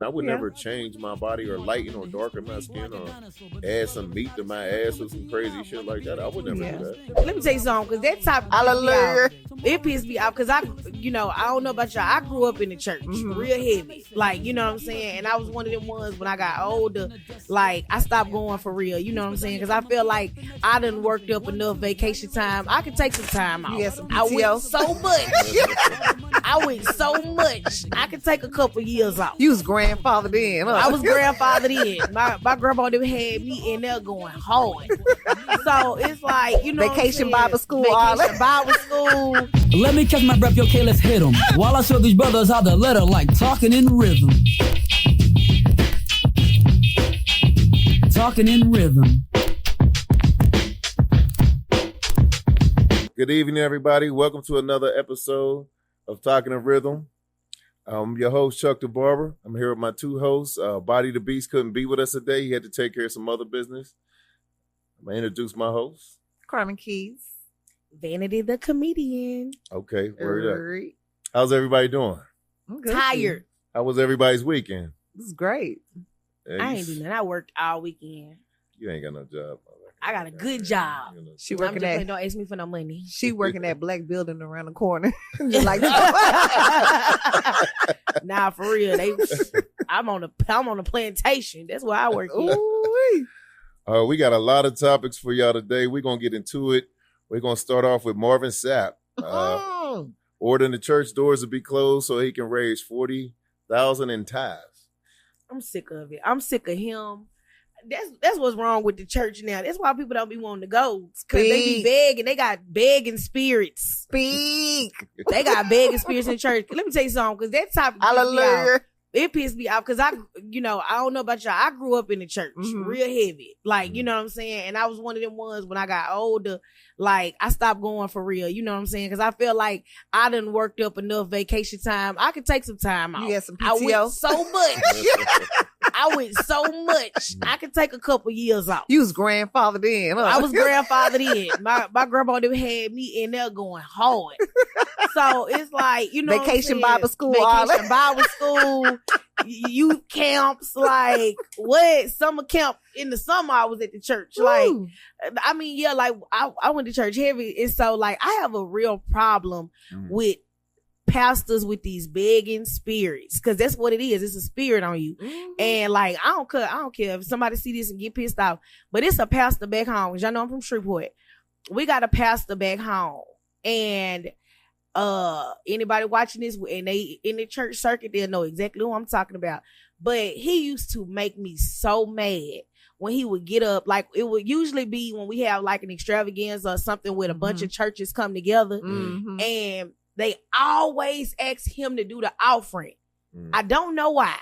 I would never change my body or lighten or darken my skin or add some meat to my ass or some crazy shit like that. I would never do that. Let me tell you something, because that topic it pissed me off, because I don't know about y'all. I grew up in the church, real heavy. Like, you know what I'm saying? And I was one of them ones when I got older, like, I stopped going for real. You know what I'm saying? Because I feel like I done worked up enough vacation time. I could take some time out. You had some I PTO. went so much. I went so much. I could take a couple years off. You was grandfathered in. Huh? I was grandfathered in. My grandma them had me in there going hard. So it's like, you know, Vacation Bible school. Vacation Bible school. Let me catch my breath, yo, okay, let's hit 'em. While I show these brothers how to let her like talking in rhythm. Talking in rhythm. Good evening, everybody. Welcome to another episode of Talking in Rhythm. I'm your host, Chuck the Barber. I'm here with my two hosts. Body the Beast couldn't be with us today. He had to take care of some other business. I'm going to introduce my host. Carmen Keys. Vanity the comedian. Okay, word up. How's everybody doing? I'm good. Tired. How was everybody's weekend? This is great. Hey, I ain't doing nothing. I worked all weekend. You ain't got no job. I got a good job. She I'm working just at saying, don't ask me for no money. she working that black building around the corner. Just like Nah, for real. I'm on a plantation. That's where I work. Ooh. We got a lot of topics for y'all today. We're gonna get into it. We're gonna start off with Marvin Sapp. Ordering the church doors to be closed so he can raise $40,000 in tithes. I'm sick of it. I'm sick of him. That's what's wrong with the church now. That's why people don't be wanting to go. Because they be begging. They got begging spirits. Speak. They got begging spirits in church. Let me tell you something, because that topic Hallelujah. it pissed me off, because I don't know about y'all. I grew up in the church, real heavy. Like, you know what I'm saying? And I was one of them ones when I got older, like, I stopped going for real. You know what I'm saying? Because I feel like I done worked up enough vacation time. I could take some time out. You had some PTO. I went so much. I went so much. I could take a couple years off. You was grandfathered in. Huh? I was grandfathered in. My grandma them had me in there going hard. So it's like, you know, Vacation Bible school. Vacation Bible school, youth camps, like what? Summer camp in the summer. I was at the church. Ooh. Like, I mean, yeah, like I went to church heavy, and so like I have a real problem with pastors with these begging spirits, because that's what it is. It's a spirit on you. And like, I don't care if somebody see this and get pissed off, but it's a pastor back home, because y'all know I'm from Shreveport. We got a pastor back home, and anybody watching this and they in the church circuit, they'll know exactly who I'm talking about. But he used to make me so mad when he would get up. Like, it would usually be when we have like an extravaganza or something with a bunch of churches come together, and they always ask him to do the offering. I don't know why.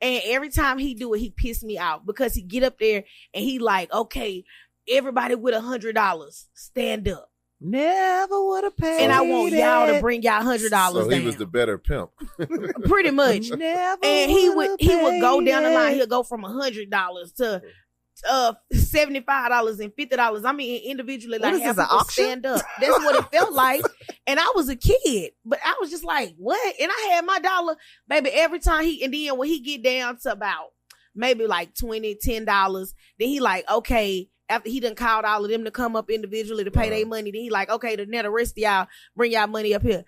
And every time he do it, he piss me off, because he get up there and he like, okay, everybody with $100, stand up. Never would have paid. And I want y'all to bring y'all $100 So he down. was the better pimp. Pretty much. Never And he would go down the line. it. He'll go from $100 to $75 and $50. I mean, individually, What like, is have this, an people auction? stand up. That's what it felt like. And I was a kid, but I was just like, what? And I had my dollar, baby, every time and then when he get down to about maybe like $20, $10, then he like, okay, after he done called all of them to come up individually to pay their money, then he like, okay, now the rest of y'all bring y'all money up here.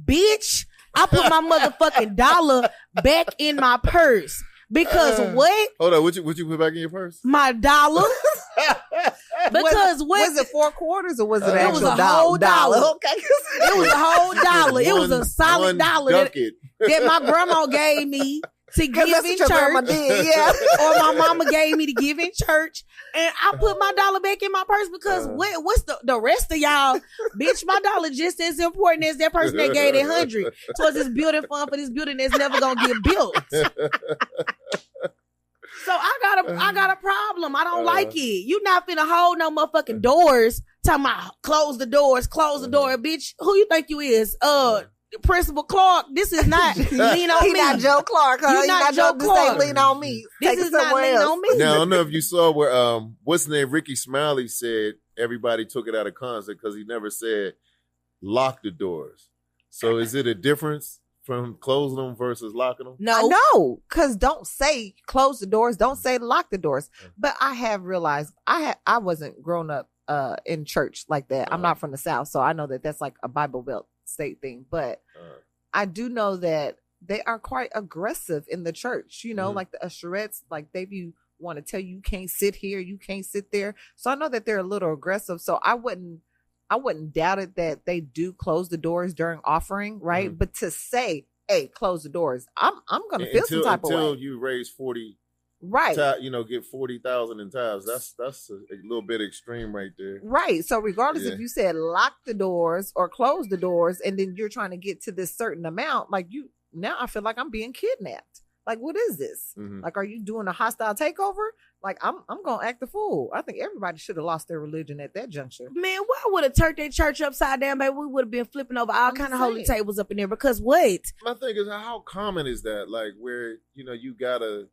Bitch, I put my motherfucking dollar back in my purse. Because what? Hold on, what you put back in your purse? My dollar. Because what? Was it 4 quarters or was it It actual was a whole dollar. Okay. It was a whole dollar. It was a solid one dollar that ducat. my grandma gave me to give That's in what your grandma church. did, yeah. Or my mama gave me to give in church. And I put my dollar back in my purse, because what's the rest of y'all? Bitch, my dollar just as important as that person that gave that 100 towards this building fund for this building that's never gonna get built. So I got a problem. I don't like it. You not finna hold no motherfucking doors. Talking about close the doors, bitch. Who you think you is? Principal Clark. This is not lean on He me. not Joe Clark, huh? You not Joe Joe Clark. Lean on me. This Take it is not somewhere lean else. on me. Now, I don't know if you saw where what's the name? Ricky Smiley said everybody took it out of context because he never said lock the doors. So is it a difference from closing them versus locking them? No. No, because don't say close the doors, don't say lock the doors. But I have realized I wasn't grown up in church like that. I'm not from the South, so I know that that's like a Bible Belt state thing. But I do know that they are quite aggressive in the church. You know, like the usherettes, like they want to tell you can't sit here, you can't sit there. So I know that they're a little aggressive. So I wouldn't doubt it that they do close the doors during offering, right? But to say, "Hey, close the doors," I'm gonna feel some type of way until you raise 40, right? Get 40,000 in tithes. That's a little bit extreme right there, right? So regardless if you said lock the doors or close the doors, and then you're trying to get to this certain amount, like now I feel like I'm being kidnapped. Like, what is this? Like, are you doing a hostile takeover? Like, I'm gonna act a fool. I think everybody should have lost their religion at that juncture. Man, why would have turned that church upside down, baby? We would have been flipping over all kind of holy tables up in there. Because what? My thing is, how common is that? Like, where you gotta,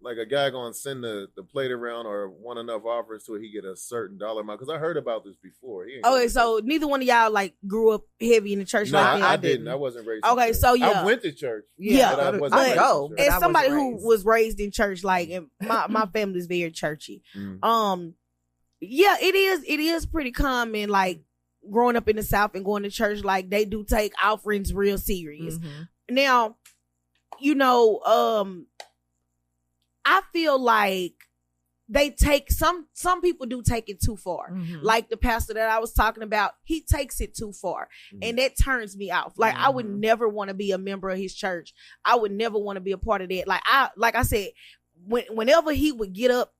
like, a guy gonna send the plate around or want enough offers till he get a certain dollar amount? Because I heard about this before. Okay, so neither one of y'all like grew up heavy in the church like that. I didn't. I wasn't raised. Okay, in church. so I went to church. Yeah, but I wasn't raised in church. As somebody who was raised in church, like, and my family's very churchy. Yeah, it is pretty common, like growing up in the South and going to church, like they do take offerings real serious. Now, I feel like they take some people do take it too far. Like the pastor that I was talking about, he takes it too far. And that turns me off. Like I would never want to be a member of his church. I would never want to be a part of that. Like I said, whenever he would get up,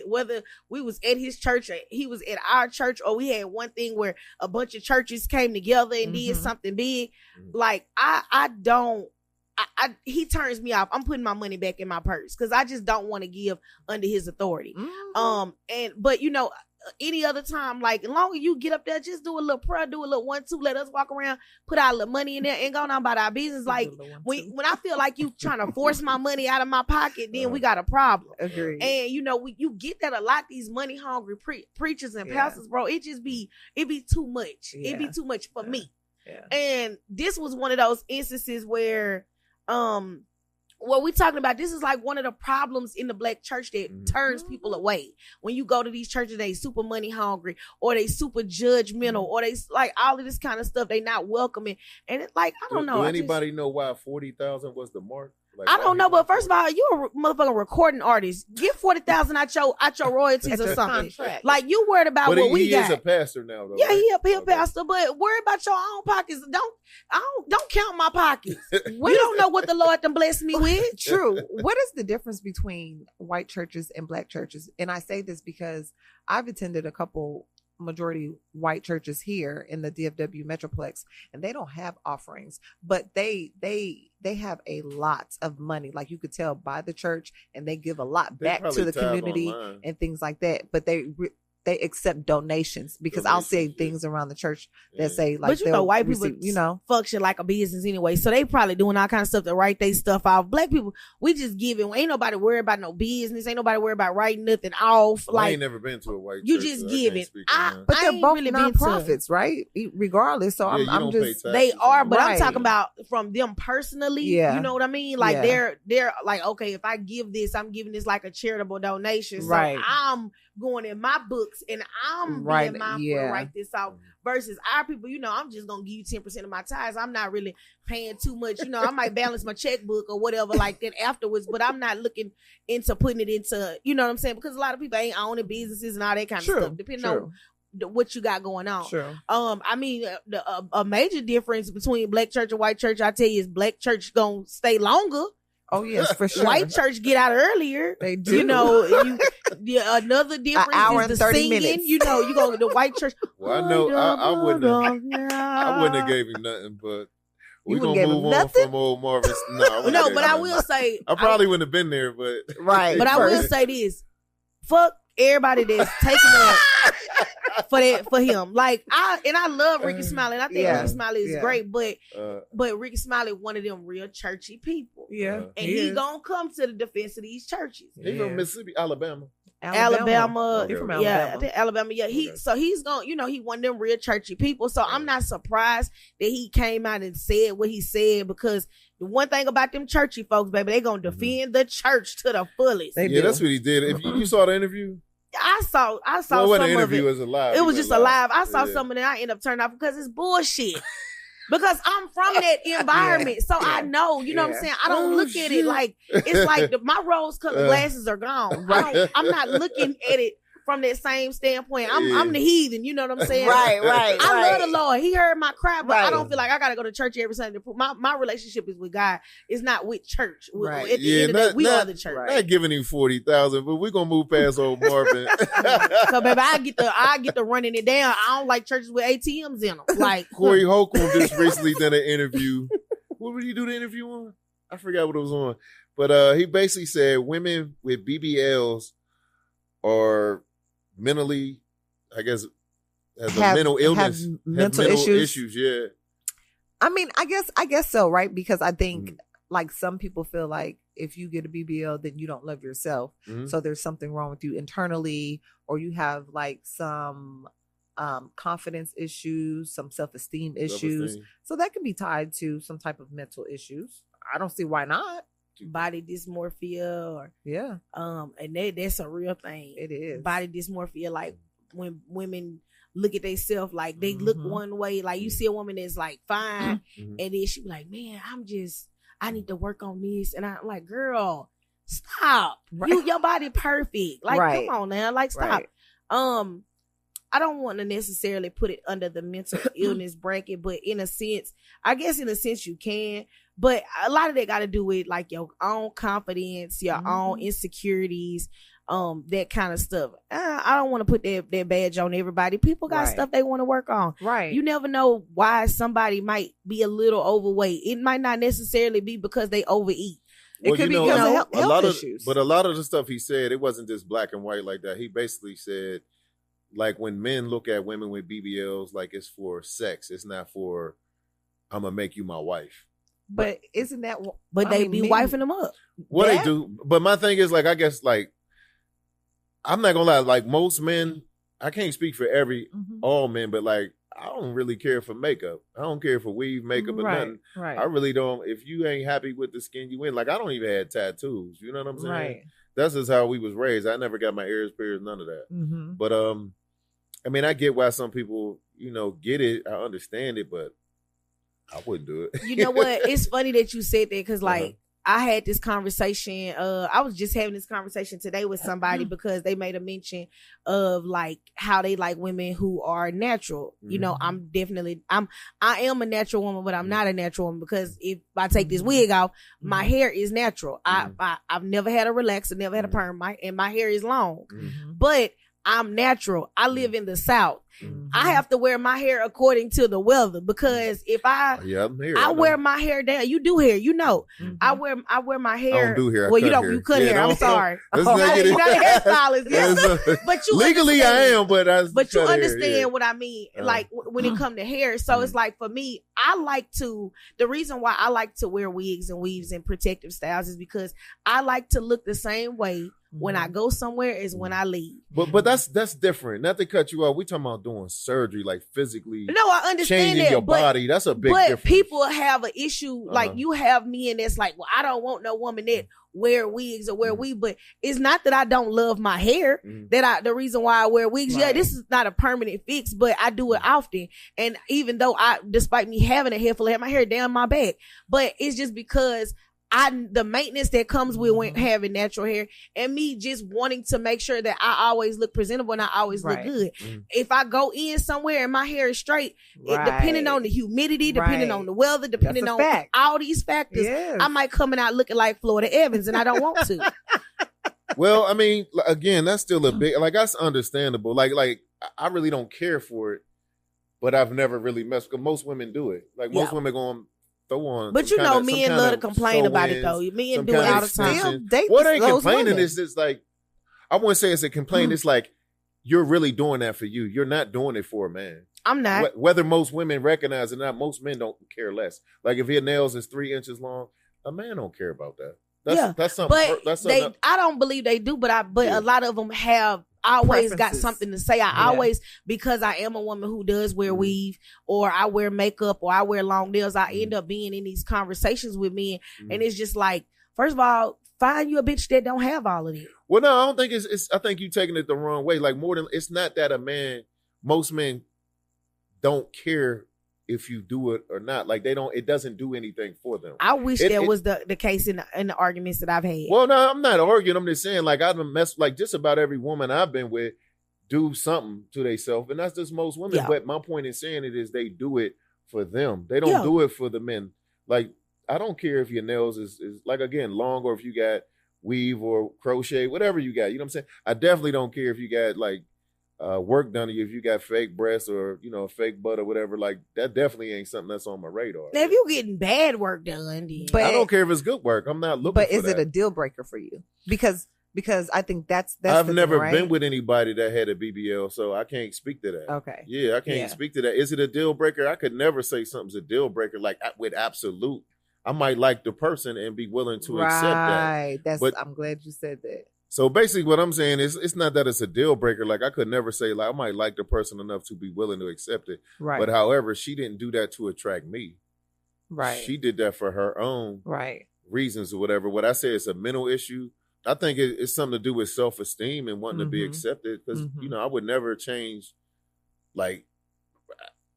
whether we was at his church or he was at our church, or we had one thing where a bunch of churches came together and did something big, like he turns me off. I'm putting my money back in my purse because I just don't want to give under his authority. But any other time, like, as long as you get up there, just do a little prayer, do a little 1-2, let us walk around, put our little money in there and go on about our business. Like, when I feel like you trying to force my money out of my pocket, then we got a problem. Agreed. And you get that a lot, these money hungry preachers and pastors, bro. It be too much. It be too much for me. And this was one of those instances where what we talking about, this is like one of the problems in the black church that turns people away. When you go to these churches, they super money hungry, or they super judgmental, or they like all of this kind of stuff. They not welcoming. And it's like, I don't know. Do anybody know why 40,000 was the mark? Like, I don't know, but first of all, you a motherfucking recording artist. Get 40,000 out your royalties or something. Like, you worried about what we got. He is a pastor now, though. Yeah, right? he a pastor, but worry about your own pockets. Don't count my pockets. You don't know what the Lord done blessed me with. True. What is the difference between white churches and black churches? And I say this because I've attended a couple majority white churches here in the DFW Metroplex, and they don't have offerings, but they have a lot of money. Like, you could tell by the church, and they give a lot back to the community online and things like that. But they accept donations, because I'll say things around the church that say, like, but white people function like a business anyway, so they probably doing all kind of stuff to write their stuff off. Black people, we just giving. Ain't nobody worried about no business. Ain't nobody worried about writing nothing off. Well, I ain't never been to a white you church. You just giving. But they're both really non-profits, right? Regardless. So I'm just, they are, but I'm talking about from them personally. Yeah. You know what I mean? Like, they're like, okay, if I give this, I'm giving this like a charitable donation. So I'm going in my books and I'm being mindful to write this off. Versus our people, I'm just gonna give you 10% of my tithes. I'm not really paying too much. I might balance my checkbook or whatever like that afterwards, but I'm not looking into putting it into, you know what I'm saying? Because a lot of people ain't owning businesses and all that kind of stuff, depending on what you got going on. I mean, a major difference between black church and white church, I tell you, is black church gonna stay longer. Oh yes, for sure. White church get out earlier. They do. Another difference is the singing. Minutes. You go to the white church. Well, I know I wouldn't have gave him nothing, but we're gonna move on from old Marvin. No, but I will say I probably wouldn't have been there, but But I will say this: fuck everybody that's taking up for him. Like, I love Ricky Smiley, and I think Ricky Smiley is great, but Ricky Smiley one of them real churchy people. And he gonna come to the defense of these churches. He from Mississippi, Alabama. Alabama. He from Yeah, I Alabama. think Alabama. Yeah, he's going. He one of them real churchy people. So I'm not surprised that he came out and said what he said, because the one thing about them churchy folks, baby, they gonna defend the church to the fullest. That's what he did. If you saw the interview. I saw well, some the of it. interview was alive. It was just alive. I saw some of it. I ended up turning off because it's bullshit. Because I'm from that environment, so I know. You know what I'm saying? I don't look at it like it's like my rose-colored glasses are gone. I'm not looking at it from that same standpoint. I'm the heathen. You know what I'm saying? Right. I love the Lord. He heard my cry, but I don't feel like I gotta go to church every Sunday. My relationship is with God. It's not with church. At the end of the day, we are the church. Not giving him 40,000, but we're gonna move past old Marvin. So baby, I get to running it down. I don't like churches with ATMs in them. Like Corey Holcomb just recently done an interview. What did he do the interview on? I forgot what it was on. But he basically said women with BBLs are mentally, I guess, have a mental illness, have mental issues. Yeah. I mean, I guess so, right? Because I think like some people feel like if you get a BBL, then you don't love yourself. So there's something wrong with you internally, or you have like some confidence issues, some self-esteem issues. So that can be tied to some type of mental issues. I don't see why not. Body dysmorphia, or and that's a real thing. It is body dysmorphia, like when women look at themselves like they look one way, like you see a woman that's like fine and then she be like, man, I need to work on this, and I'm like, girl, stop. Your body perfect, like come on now, like stop. I don't want to necessarily put it under the mental illness bracket, but in a sense you can. But a lot of that got to do with like your own confidence, your own insecurities, that kind of stuff. I don't want to put that badge on everybody. People got stuff they want to work on. Right. You never know why somebody might be a little overweight. It might not necessarily be because they overeat. It could be because of health issues. But a lot of the stuff he said, it wasn't just black and white like that. He basically said, like, when men look at women with BBLs, like it's for sex. It's not for, I'm going to make you my wife. But isn't that? But they be wifing them up. What they do. But my thing is, like, I guess, like, I'm not gonna lie. Like most men, I can't speak for all men, but like, I don't really care for makeup. I don't care for weave, makeup, or nothing. Right. I really don't. If you ain't happy with the skin you in, like, I don't even have tattoos. You know what I'm saying? Right. That's just how we was raised. I never got my ears pierced, none of that. But I mean, I get why some people, get it. I understand it, but I wouldn't do it. You know what? It's funny that you said that, because like I had this conversation. I was just having this conversation today with somebody because they made a mention of like how they like women who are natural. I am a natural woman, but I'm not a natural woman, because if I take this wig off, my hair is natural. I've never had a relaxer, never had a perm, and my hair is long. But I'm natural. I live in the South. I have to wear my hair according to the weather, because if I wear my hair down, you do hair, I wear my hair. I don't do hair. Well, you cut hair. I'm sorry. You're not a hairstylist. Yes. But you legally I am, but you understand what I mean. Like when it comes to hair. So it's like, for me, the reason why I like to wear wigs and weaves and protective styles is because I like to look the same way when I go somewhere as when I leave. But that's different. Not to cut you off. We talking about doing surgery, like physically. No, I understand changing your body. That's a big difference. But people have an issue. Like you have men that's like, well, I don't want no woman that wear wigs or wear weave. But it's not that I don't love my hair. The reason why I wear wigs. Right. Yeah, this is not a permanent fix, but I do it often. And even though despite me having a hair full of hair, my hair down my back, but it's just because the maintenance that comes with having natural hair, and me just wanting to make sure that I always look presentable and I always look good. If I go in somewhere and my hair is straight, depending on the humidity, depending on the weather, depending on all these factors, I might come out looking like Florida Evans, and I don't want to. Well, I mean, again, that's still a big, like, that's understandable. Like I really don't care for it, but I've never really messed, because most women do it. Like most women go on. But men love to complain about it though. Men do it all the time. What ain't complaining is just like, I wouldn't say it's a complaint. It's like, you're really doing that for you. You're not doing it for a man. I'm not. Whether most women recognize it or not, most men don't care less. Like if your nails is 3 inches long, a man don't care about that. That's something. But That's something. I don't believe they do. But a lot of them have always got something to say. I always, because I am a woman who does wear weave, or I wear makeup, or I wear long nails, I end up being in these conversations with men, and it's just like, first of all, find you a bitch that don't have all of it. Well, no, I don't think it's. I think you're taking it the wrong way. Like, more than, it's not that a man. Most men don't care if you do it or not. Like, they don't. It doesn't do anything for them. I wish that was the case in the arguments that I've had. Well, no, I'm not arguing. I'm just saying, like, I've messed, like, just about every woman I've been with do something to themselves, and that's just most women. Yeah. But my point in saying it is they do it for them. They don't do it for the men. Like, I don't care if your nails is like, again, long, or if you got weave or crochet, whatever you got. You know what I'm saying? I definitely don't care if you got like work done to you, if you got fake breasts or, you know, fake butt or whatever. Like, that definitely ain't something that's on my radar. Now, if you getting bad work done, then But I don't care if it's good work. I'm not looking. But for is that. it a deal breaker for you? Because I think that's I've the never thing, right? been with anybody that had a BBL, so I can't speak to that. Okay. Yeah, I can't speak to that. Is it a deal breaker? I could never say something's a deal breaker, like, with absolute. I might like the person and be willing to accept that. Right. But, I'm glad you said that. so basically what I'm saying is, it's not that it's a deal breaker. Like, I could never say, like, I might like the person enough to be willing to accept it. Right. But however, she didn't do that to attract me. Right. She did that for her own Right. reasons or whatever. What I say is a mental issue. I think it's something to do with self-esteem and wanting to be accepted. Because, you know, I would never change. Like,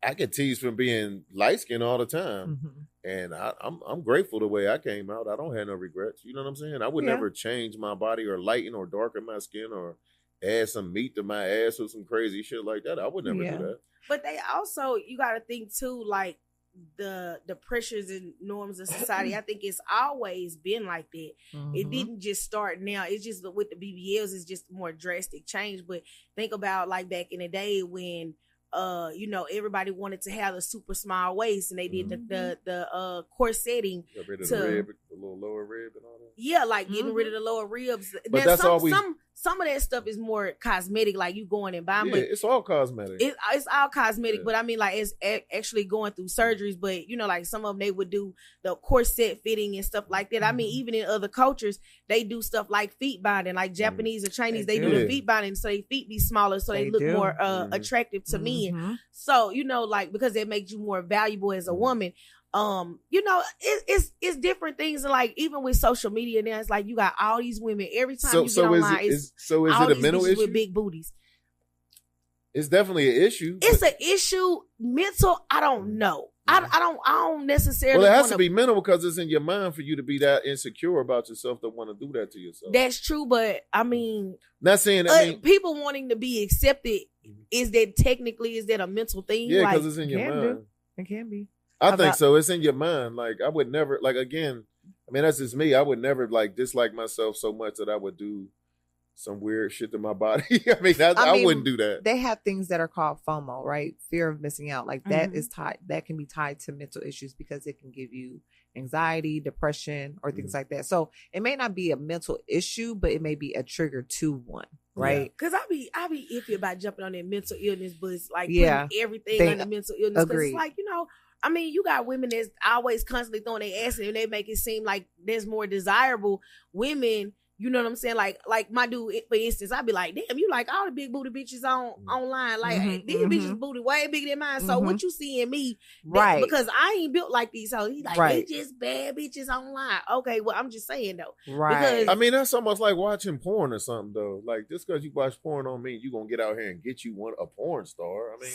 I get teased from being light-skinned all the time. And I'm grateful the way I came out. I don't have no regrets. You know what I'm saying? I would never change my body or lighten or darken my skin or add some meat to my ass or some crazy shit like that. I would never do that. But they also, you got to think too, like, the pressures and norms of society. I think it's always been like that. It didn't just start now. It's just with the BBLs, it's just more drastic change. But think about, like, back in the day when you know, everybody wanted to have a super small waist, and they did the corsetting Get rid of to the rib, the little lower rib and all that. Yeah, like getting rid of the lower ribs. But Now, that's always. Some of that stuff is more cosmetic, like you going and buying. Yeah, but it's all cosmetic. It's all cosmetic, Yeah. but I mean, like, it's actually going through surgeries. But, you know, like, some of them, they would do the corset fitting and stuff like that. I mean, even in other cultures, they do stuff like feet binding, like Japanese or Chinese. They do the feet binding, so their feet be smaller, so they look more attractive to men. So, you know, like, because it makes you more valuable as a woman. You know, it's different things. And, like, even with social media now, it's like you got all these women every time you get online. Is it a mental issue with big booties? It's definitely an issue. It's an issue. Mental, I don't know. I don't necessarily. Well, it has to be mental, because it's in your mind for you to be that insecure about yourself to want to do that to yourself. That's true, but I mean, not saying people wanting to be accepted, is that a mental thing? Yeah, like, because it's in your mind. It can be. I think so. It's in your mind. Like, I would never, like, again, I mean, that's just me. I would never, like, dislike myself so much that I would do some weird shit to my body. I mean, I wouldn't do that. They have things that are called FOMO, right? Fear of missing out. Like, that is tied. That can be tied to mental issues, because it can give you anxiety, depression, or things like that. So it may not be a mental issue, but it may be a trigger to one. Right, because I be iffy about jumping on that mental illness, but it's like putting everything under mental illness. Because it's like, you know, I mean, you got women that's always constantly throwing their ass in, and they make it seem like there's more desirable women. You know what I'm saying? Like my dude, for instance, I'd be like, damn, you like all the big booty bitches online. Like, these bitches booty way bigger than mine. So what you see in me, right? Because I ain't built like these. So he's like, they just bad bitches online. Okay, well, I'm just saying though. Right. Because, I mean, that's almost like watching porn or something though. Like, just because you watch porn don't mean you gonna get out here and get you a porn star. I mean,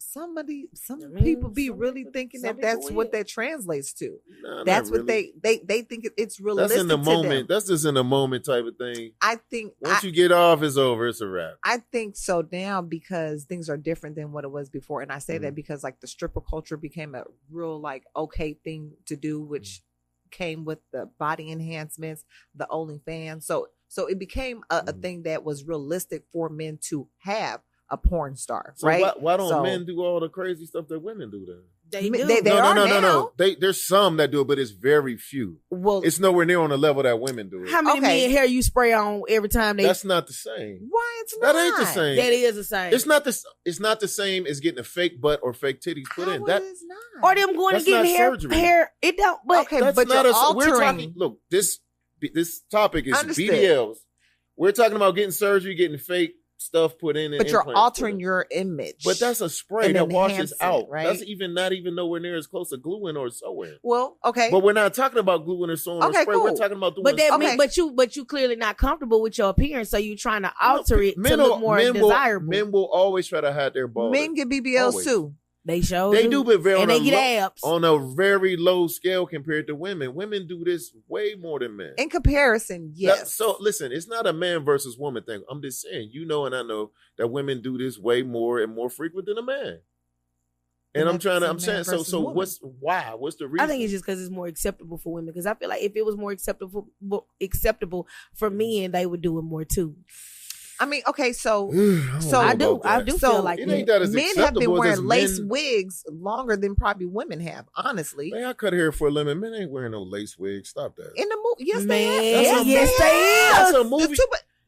some people be really thinking that that's what that translates to. Nah, that's what really. they think it's realistic. That's in the to moment. them. That's just in the moment type of thing. I think once you get off, it's over. It's a wrap. I think so now, because things are different than what it was before. And I say that because, like, the stripper culture became a real, like, okay thing to do, which came with the body enhancements, the OnlyFans. So it became a thing that was realistic for men to have a porn star, so right? Why don't men do all the crazy stuff that women do then? They do. No. There's some that do it, but it's very few. Well, it's nowhere near on the level that women do it. How many men hair you spray on every time they? That's not the same. Why it's not? That ain't the same. That is the same. It's not the same as getting a fake butt or fake titties put in. That is not. Or them going to get hair. It don't. But okay, that's but not you're altering. We're talking. Look, this this topic is Understood. BBLs. We're talking about getting surgery, getting fake stuff put in, and But you're implants altering put in. your image. But that's a spray and that washes enhancing, out. right? That's not even nowhere near as close to gluing or sewing. well, okay. But we're not talking about gluing or sewing or Okay, spray. We're cool. talking about doing. But that Okay. but you clearly not comfortable with your appearance, so you trying to alter it to look more desirable. Men will always try to hide their bald. Men get BBLs Always. too. They show They do, but very and they get abs. on a very low scale compared to women. Women do this way more than men. In comparison, yes. So listen, it's not a man versus woman thing. I'm just saying, and I know that women do this way more and more frequent than a man. And I'm saying, so what's the reason? I think it's just because it's more acceptable for women. Because I feel like if it was more acceptable for men, they would do it more too. I mean, okay, so I do feel like it ain't that as men have acceptable been as wearing lace men. wigs longer than probably women have, honestly. Man, I cut hair for a living. Men ain't wearing no lace wigs. Stop that. In the movie, yes, Man, they have. yes, they That's is. a movie.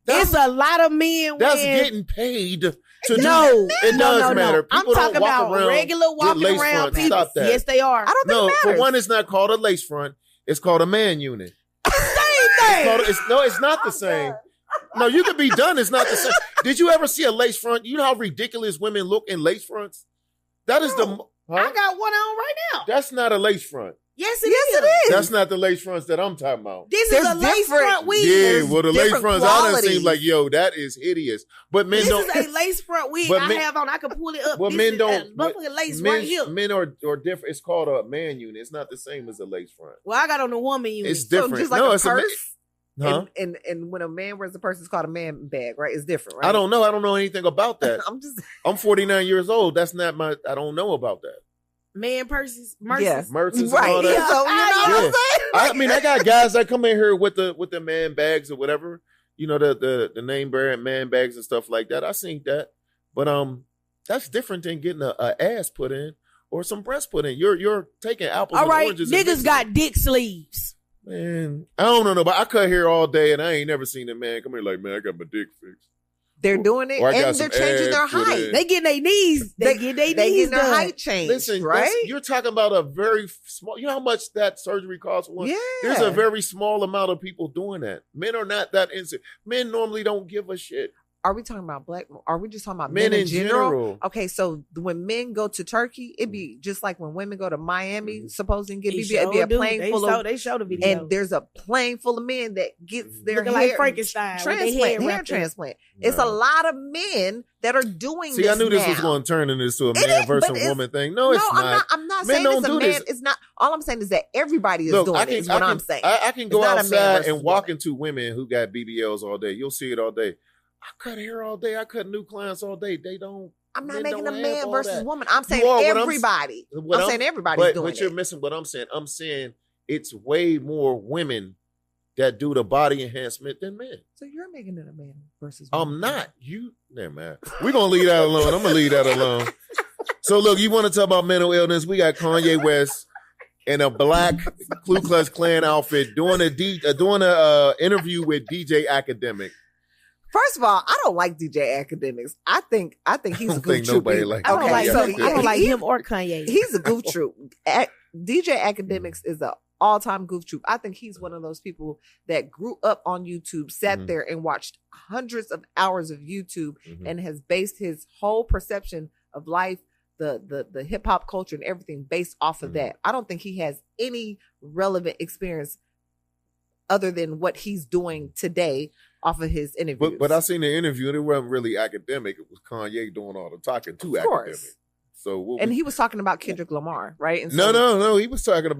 It's a lot of men. That's wearing- getting paid to No, do. It does matter. I'm People don't talking walk about around regular with walking lace around fronts. people. Stop that. Yes, they are. I don't think No, it for matters. one, it's not called a lace front. It's called a man unit. Same thing. It's not the same. No, you could be done. It's not the same. Did you ever see a lace front? You know how ridiculous women look in lace fronts? That is I Huh? got one on right now. That's not a lace front. Yes, it Yes, is. it is. That's not the lace fronts that I'm talking about. This There's is a lace different- front wig. Yeah, There's well, the lace different fronts, I done qualities. seem like, yo, that is hideous. But men This don't. is a lace front wig But I men- have on. I can pull it up. Well, This men is don't. a motherfucking lace men, right here. Men are different. It's called a man unit. It's not the same as a lace front. Well, I got on the woman unit. It's So different. just like no, a it's purse, Huh? and when a man wears a purse, it's called a man bag, right? It's different, right? I don't know. I don't know anything about that. I'm just I'm 49 years old. That's not my. I don't know about that. Man purses, merces. Yeah. Merces and right. all that. Yeah, so you know what I'm saying? I mean, I got guys that come in here with the man bags or whatever, the name brand man bags and stuff like that. I seen that, but that's different than getting a ass put in or some breast put in. You're taking apples All and right, oranges. and niggas mixing got them. dick sleeves. Man, I don't know, but I cut hair all day and I ain't never seen a man come here like, man, I got my dick fixed. They're doing it, Or I got and they're some changing their abs put height. in. They getting their knees. They get their They knees getting their done. height changed, Listen, right? you're talking about a very small. You know how much that surgery costs? One. Yeah. There's a very small amount of people doing that. Men are not that insecure. Men normally don't give a shit. Are we talking about black? Are we just talking about Men men in in general? general. Okay, so when men go to Turkey, it'd be just like when women go to Miami, supposing get They BBL, it'd be sure a do. plane They full show, of, they show the video. and there's a plane full of men that gets their Looking hair like Frankenstein with their transplant, head hair wrapped up. transplant. It's a lot of men that are doing See, this I knew this was now. going to turn into a It man is, versus but a it's- woman thing. No, it's not. I'm not Men saying don't it's a do man. this. It's not. All I'm saying is that everybody is Look, doing it. Is what I'm saying. I can go It's not a man outside versus and walk woman. into women who got BBLs all day. You'll see it all day. I cut hair all day. I cut new clients all day. They don't. I'm not men making a don't have man all versus that. woman. I'm You saying are what everybody. what I'm saying everybody's doing but you're it. missing what I'm saying. I'm saying it's way more women that do the body enhancement than men. So you're making it a man versus woman. I'm not. You, never mind. We're gonna leave that alone. I'm gonna leave that alone. So look, you want to talk about mental illness? We got Kanye West in a black Ku Klux Klan outfit doing a interview with DJ Academic. First of all, I don't like DJ Academics. I think he's I a don't goof think troop. nobody likes I don't Okay, like yeah, him. okay. I don't like he- him or Kanye. He's a goof troop. DJ Academics is a all-time goof troop. I think he's one of those people that grew up on YouTube, sat Mhm. there and watched hundreds of hours of YouTube Mhm. and has based his whole perception of life, the hip hop culture and everything based off of Mhm. that. I don't think he has any relevant experience other than what he's doing today off of his interviews. But I seen the interview and it wasn't really academic. It was Kanye doing all the talking to Of course. academic. So what and we- he was talking about Kendrick Lamar, right? And no. He was talking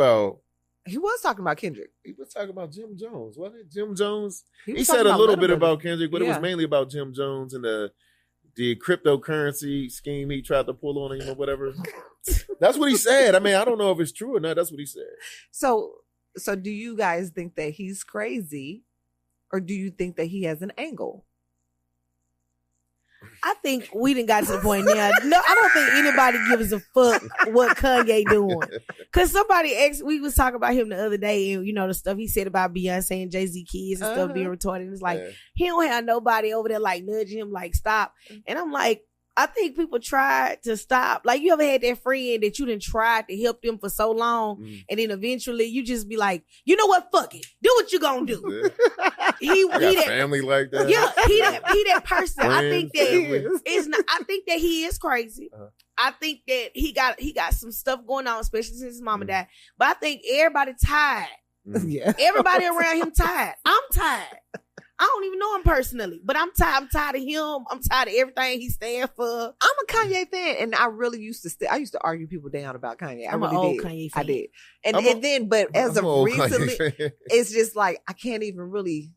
about Kendrick. Jim Jones, wasn't it? Jim Jones. He He was said talking a little bit of- about Kendrick, but it Yeah. was mainly about Jim Jones and the cryptocurrency scheme he tried to pull on him or whatever. That's what he said. I mean, I don't know if it's true or not. That's what he said. So do you guys think that he's crazy, or do you think that he has an angle? I think we done got to the point now. No, I don't think anybody gives a fuck what Kanye doing. Cause somebody we was talking about him the other day, and the stuff he said about Beyonce and Jay-Z kids and stuff being retarded. It's like Yeah. he don't have nobody over there like nudging him, like stop. And I'm like, I think people try to stop. Like, you ever had that friend that you done tried to help them for so long, and then eventually you just be like, you know what? Fuck it. Do what you gonna do. He that family like that. Yeah, he that person. Friends, I think that it's not. I think that he is crazy. I think that he got some stuff going on, especially since his mama died. But I think everybody tired. Yeah. Everybody around him tired. I'm tired. I don't even know him personally, but I'm tired. I'm tired of him. I'm tired of everything he stand for. I'm a Kanye fan, and I really used to. I used to argue people down about Kanye. I'm really an old did. Kanye fan. I did, but as of recently, it's just like I can't even really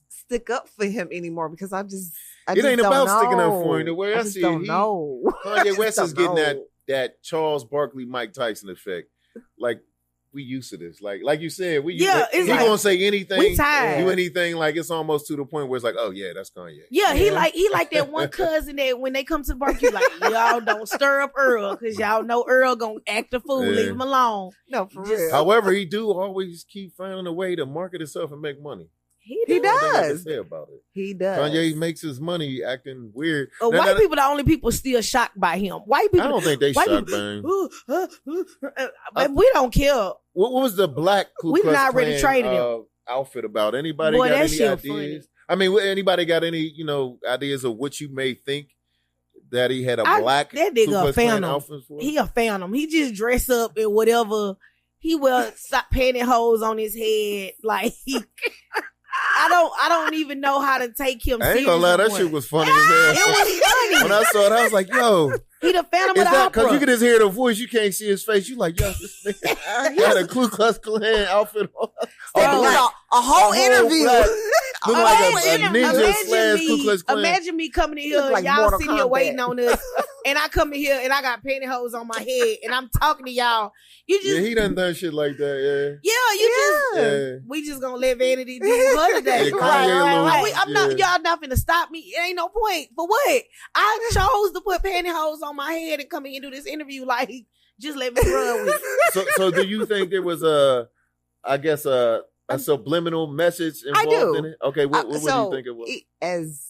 stick up for him anymore because I just it ain't don't about know. sticking up for him. The way I see don't it, know. Kanye West is getting know. that Charles Barkley, Mike Tyson effect. Like, we used to this. Like you said, he gonna say anything, we tired. do anything. Like, it's almost to the point where it's like, oh yeah, that's Kanye. Yeah, he like that one cousin that when they come to the barbecue, like, y'all don't stir up Earl because y'all know Earl gonna act a fool. Yeah. Leave him alone. No, for real. However, he do always keep finding a way to market himself and make money. He That's all I does. can say about it. He does. Kanye makes his money acting weird. White people the only people still shocked by him. White people, I don't think they white shocked people, by him. but we don't care. What was the black Ku We Klux not already Klan, traded him. outfit about? Anybody Boy, got that any shit ideas? funny. I mean, anybody got any ideas of what you may think that he had a black that Ku nigga a Klux Klan phantom. outfit for? He a phantom. He just dress up in whatever. He wear pantyhose on his head. Like I don't even know how to take him. I ain't gonna lie, that shit was funny as hell. It was funny. When I saw it, I was like, yo. He the Phantom Is of the that Opera. because you can just hear the voice, you can't see his face. You like, yo, this nigga got a Ku Klux Klan outfit on. A whole interview. Look like a ninja slash Ku Klux Klan. Imagine me coming in here, like y'all Mortal sitting here Kombat. waiting on us, and I come in here and I got pantyhose on my head, and I'm talking to y'all. You just, Yeah, he done shit like that, we just gonna let Vanity do her today. Yeah, Kanye Right. I'm not, y'all not finna stop me. It ain't no point. For what? I chose to put pantyhose on my head and come in and do this interview. Like, just let me run with it. So do you think there was a subliminal message involved in it? Okay, what do you think it was? As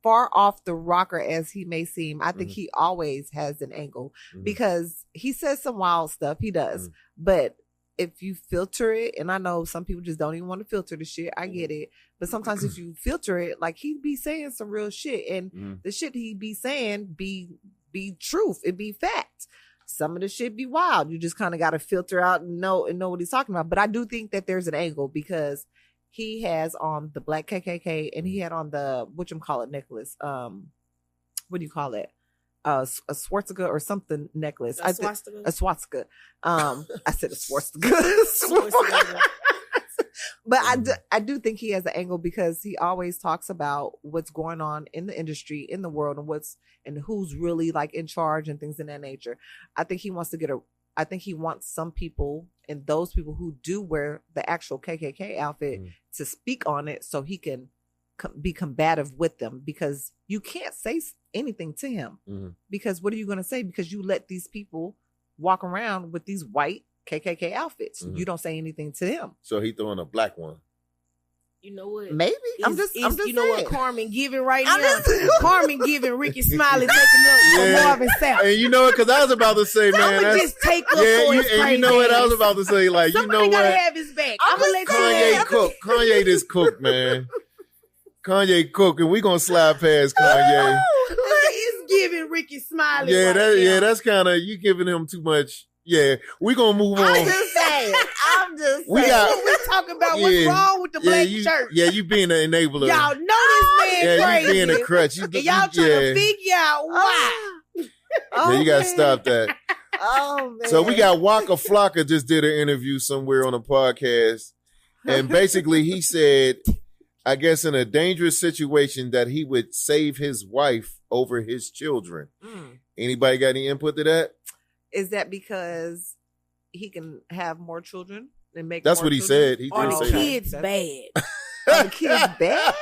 far off the rocker as he may seem, I think he always has an angle because he says some wild stuff. He does. But if you filter it, and I know some people just don't even want to filter the shit. I get it. But sometimes if you filter it, like he be saying some real shit, and the shit he be saying be truth. It be fact. Some of the shit be wild. You just kind of got to filter out and know what he's talking about. But I do think that there's an angle because he has on the black KKK and he had on the whatchamacallit necklace. What do you call it? A swastika or something necklace. A swastika. A swastika. I said a swastika. But I do think he has an angle because he always talks about what's going on in the industry, in the world, and who's really like in charge and things in that nature. I think he wants some people and those people who do wear the actual KKK outfit to speak on it so he can be combative with them, because you can't say anything to him because what are you going to say? Because you let these people walk around with these white KKK outfits. You don't say anything to him. So he throwing a black one. You know what? Maybe. I'm just you know saying. what Carmen giving right now? Carmen giving Ricky Smiley taking up for Marvin Sapp. And you know what? Because I was about to say, man, I'm gonna just take up for his and you know what? I was about to say, like, somebody you know gotta what? have his back. I'm gonna let Kanye cook. Kanye this cook, man. Kanye cook, and we gonna slide past Kanye. He's giving Ricky Smiley. That's kind of, you giving him too much. Yeah, we gonna move on. I'm just saying. We talking about what's wrong with the black church. Yeah, you being an enabler. Y'all know this man crazy. You being a crutch. And y'all trying to figure out why. Yeah, you gotta stop that. Oh man. So we got Waka Flocka just did an interview somewhere on a podcast, and basically he said, I guess in a dangerous situation, that he would save his wife over his children. Anybody got any input to that? Is that because he can have more children and make? That's more what he children? said. He Are did the say kids bad? Are the kids bad?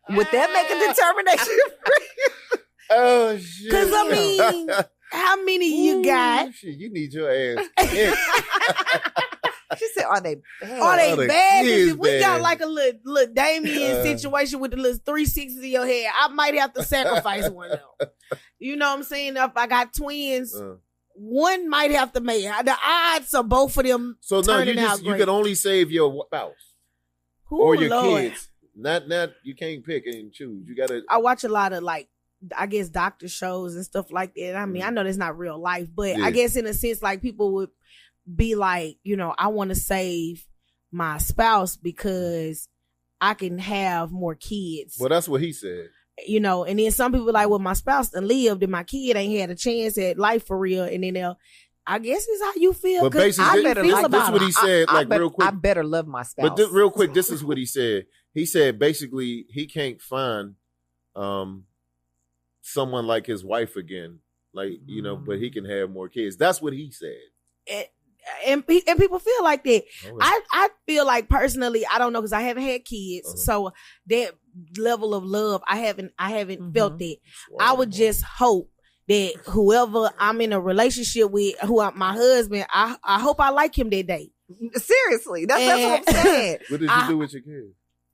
Would that make a determination? Oh shit! Because I mean, how many you got? Shit, you need your ass. She said, "Are they bad? Are they bad? 'Cause kids if we got bad. like a little Damien situation with the little 360s in your head, I might have to sacrifice one of them. You know what I'm saying? If I got twins, one might have to make it. The odds of both of them So no, turning out you great. can only save your spouse or your kids. Not you can't pick and choose. You gotta. I watch a lot of like, I guess, doctor shows and stuff like that. I mean, I know that's not real life, but I guess in a sense, like people would be like, you know, I want to save my spouse because I can have more kids. Well, that's what he said. You know, and then some people like, well, my spouse done lived and my kid ain't had a chance at life for real. And then I guess it's how you feel. But basically, I this is what he said. Real quick, I better love my spouse. But real quick, this is what he said. He said basically he can't find someone like his wife again, like you know, but he can have more kids. That's what he said. And people feel like that. I feel like personally, I don't know because I haven't had kids, so that level of love I haven't felt that. I would just hope that whoever I'm in a relationship with, my husband, I hope I like him that day. Seriously, that's what I'm saying. What did you do with your kids?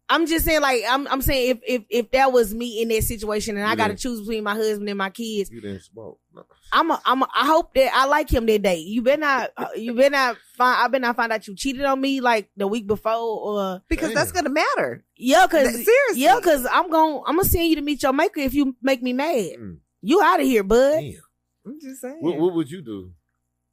I'm just saying, like, I'm saying if that was me in that situation and I got to choose between my husband and my kids, you didn't smoke. No. I hope that I like him that day. You better not I better not find out you cheated on me like the week before or because that's gonna matter. Yeah, because seriously, yeah, because I'm gonna send you to meet your maker if you make me mad. You out of here, bud. Damn. I'm just saying. What would you do?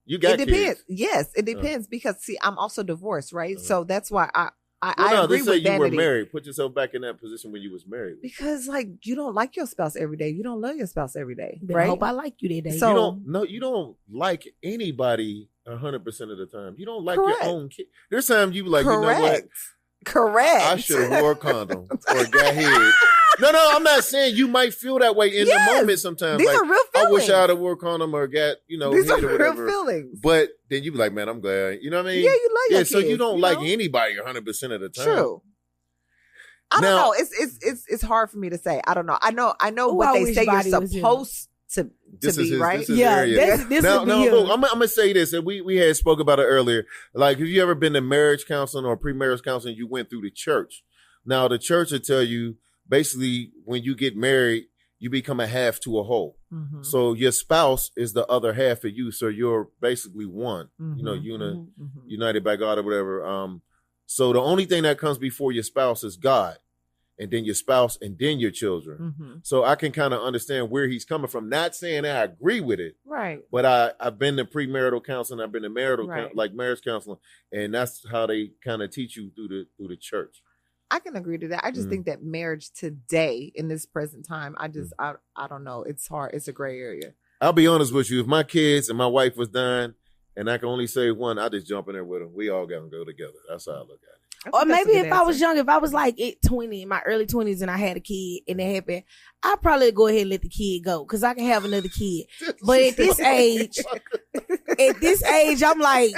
You got it depends. kids. Yes, it depends because see, I'm also divorced, right? So that's why I They agree say with you vanity. were married. Put yourself back in that position when you was married. Because like you don't like your spouse every day. You don't love your spouse every day, But right? I hope I like you that day. So you don't like anybody 100% of the time. You don't like Correct. your own kid. There's times you be like, you know what? Correct. I should have wore a condom or got head. No, I'm not saying you might feel that way in the moment sometimes. These like, are real feelings. I wish I'd have wore a condom or got, These head are or real whatever. feelings. But then you be like, man, I'm glad. You know what I mean? Yeah, you love your kids. So you don't like know? anybody 100% of the time. True. I don't know. It's hard for me to say. I don't know. I know Ooh, what I they wish say you're body was supposed to be, right? This is Yeah, area. this now, would be look, I'm gonna say this, and we had spoke about it earlier. Like, have you ever been to marriage counseling or pre-marriage counseling? You went through the church. Now, the church will tell you basically when you get married, you become a half to a whole. Mm-hmm. So your spouse is the other half of you. So you're basically one. Mm-hmm. United by God or whatever. So the only thing that comes before your spouse is God, and then your spouse, and then your children. Mm-hmm. So I can kind of understand where he's coming from. Not saying I agree with it, Right. but I've been to premarital counseling. I've been to marital marriage counseling, and that's how they kind of teach you through the church. I can agree to that. I just think that marriage today in this present time, I don't know. It's hard. It's a gray area. I'll be honest with you. If my kids and my wife was dying and I can only save one, I just jump in there with them. We all got to go together. That's how I look at it. Or maybe if I was young, if I was like 20, in my early 20s, and I had a kid and that happened, I'd probably go ahead and let the kid go because I can have another kid. But at this age, I'm like,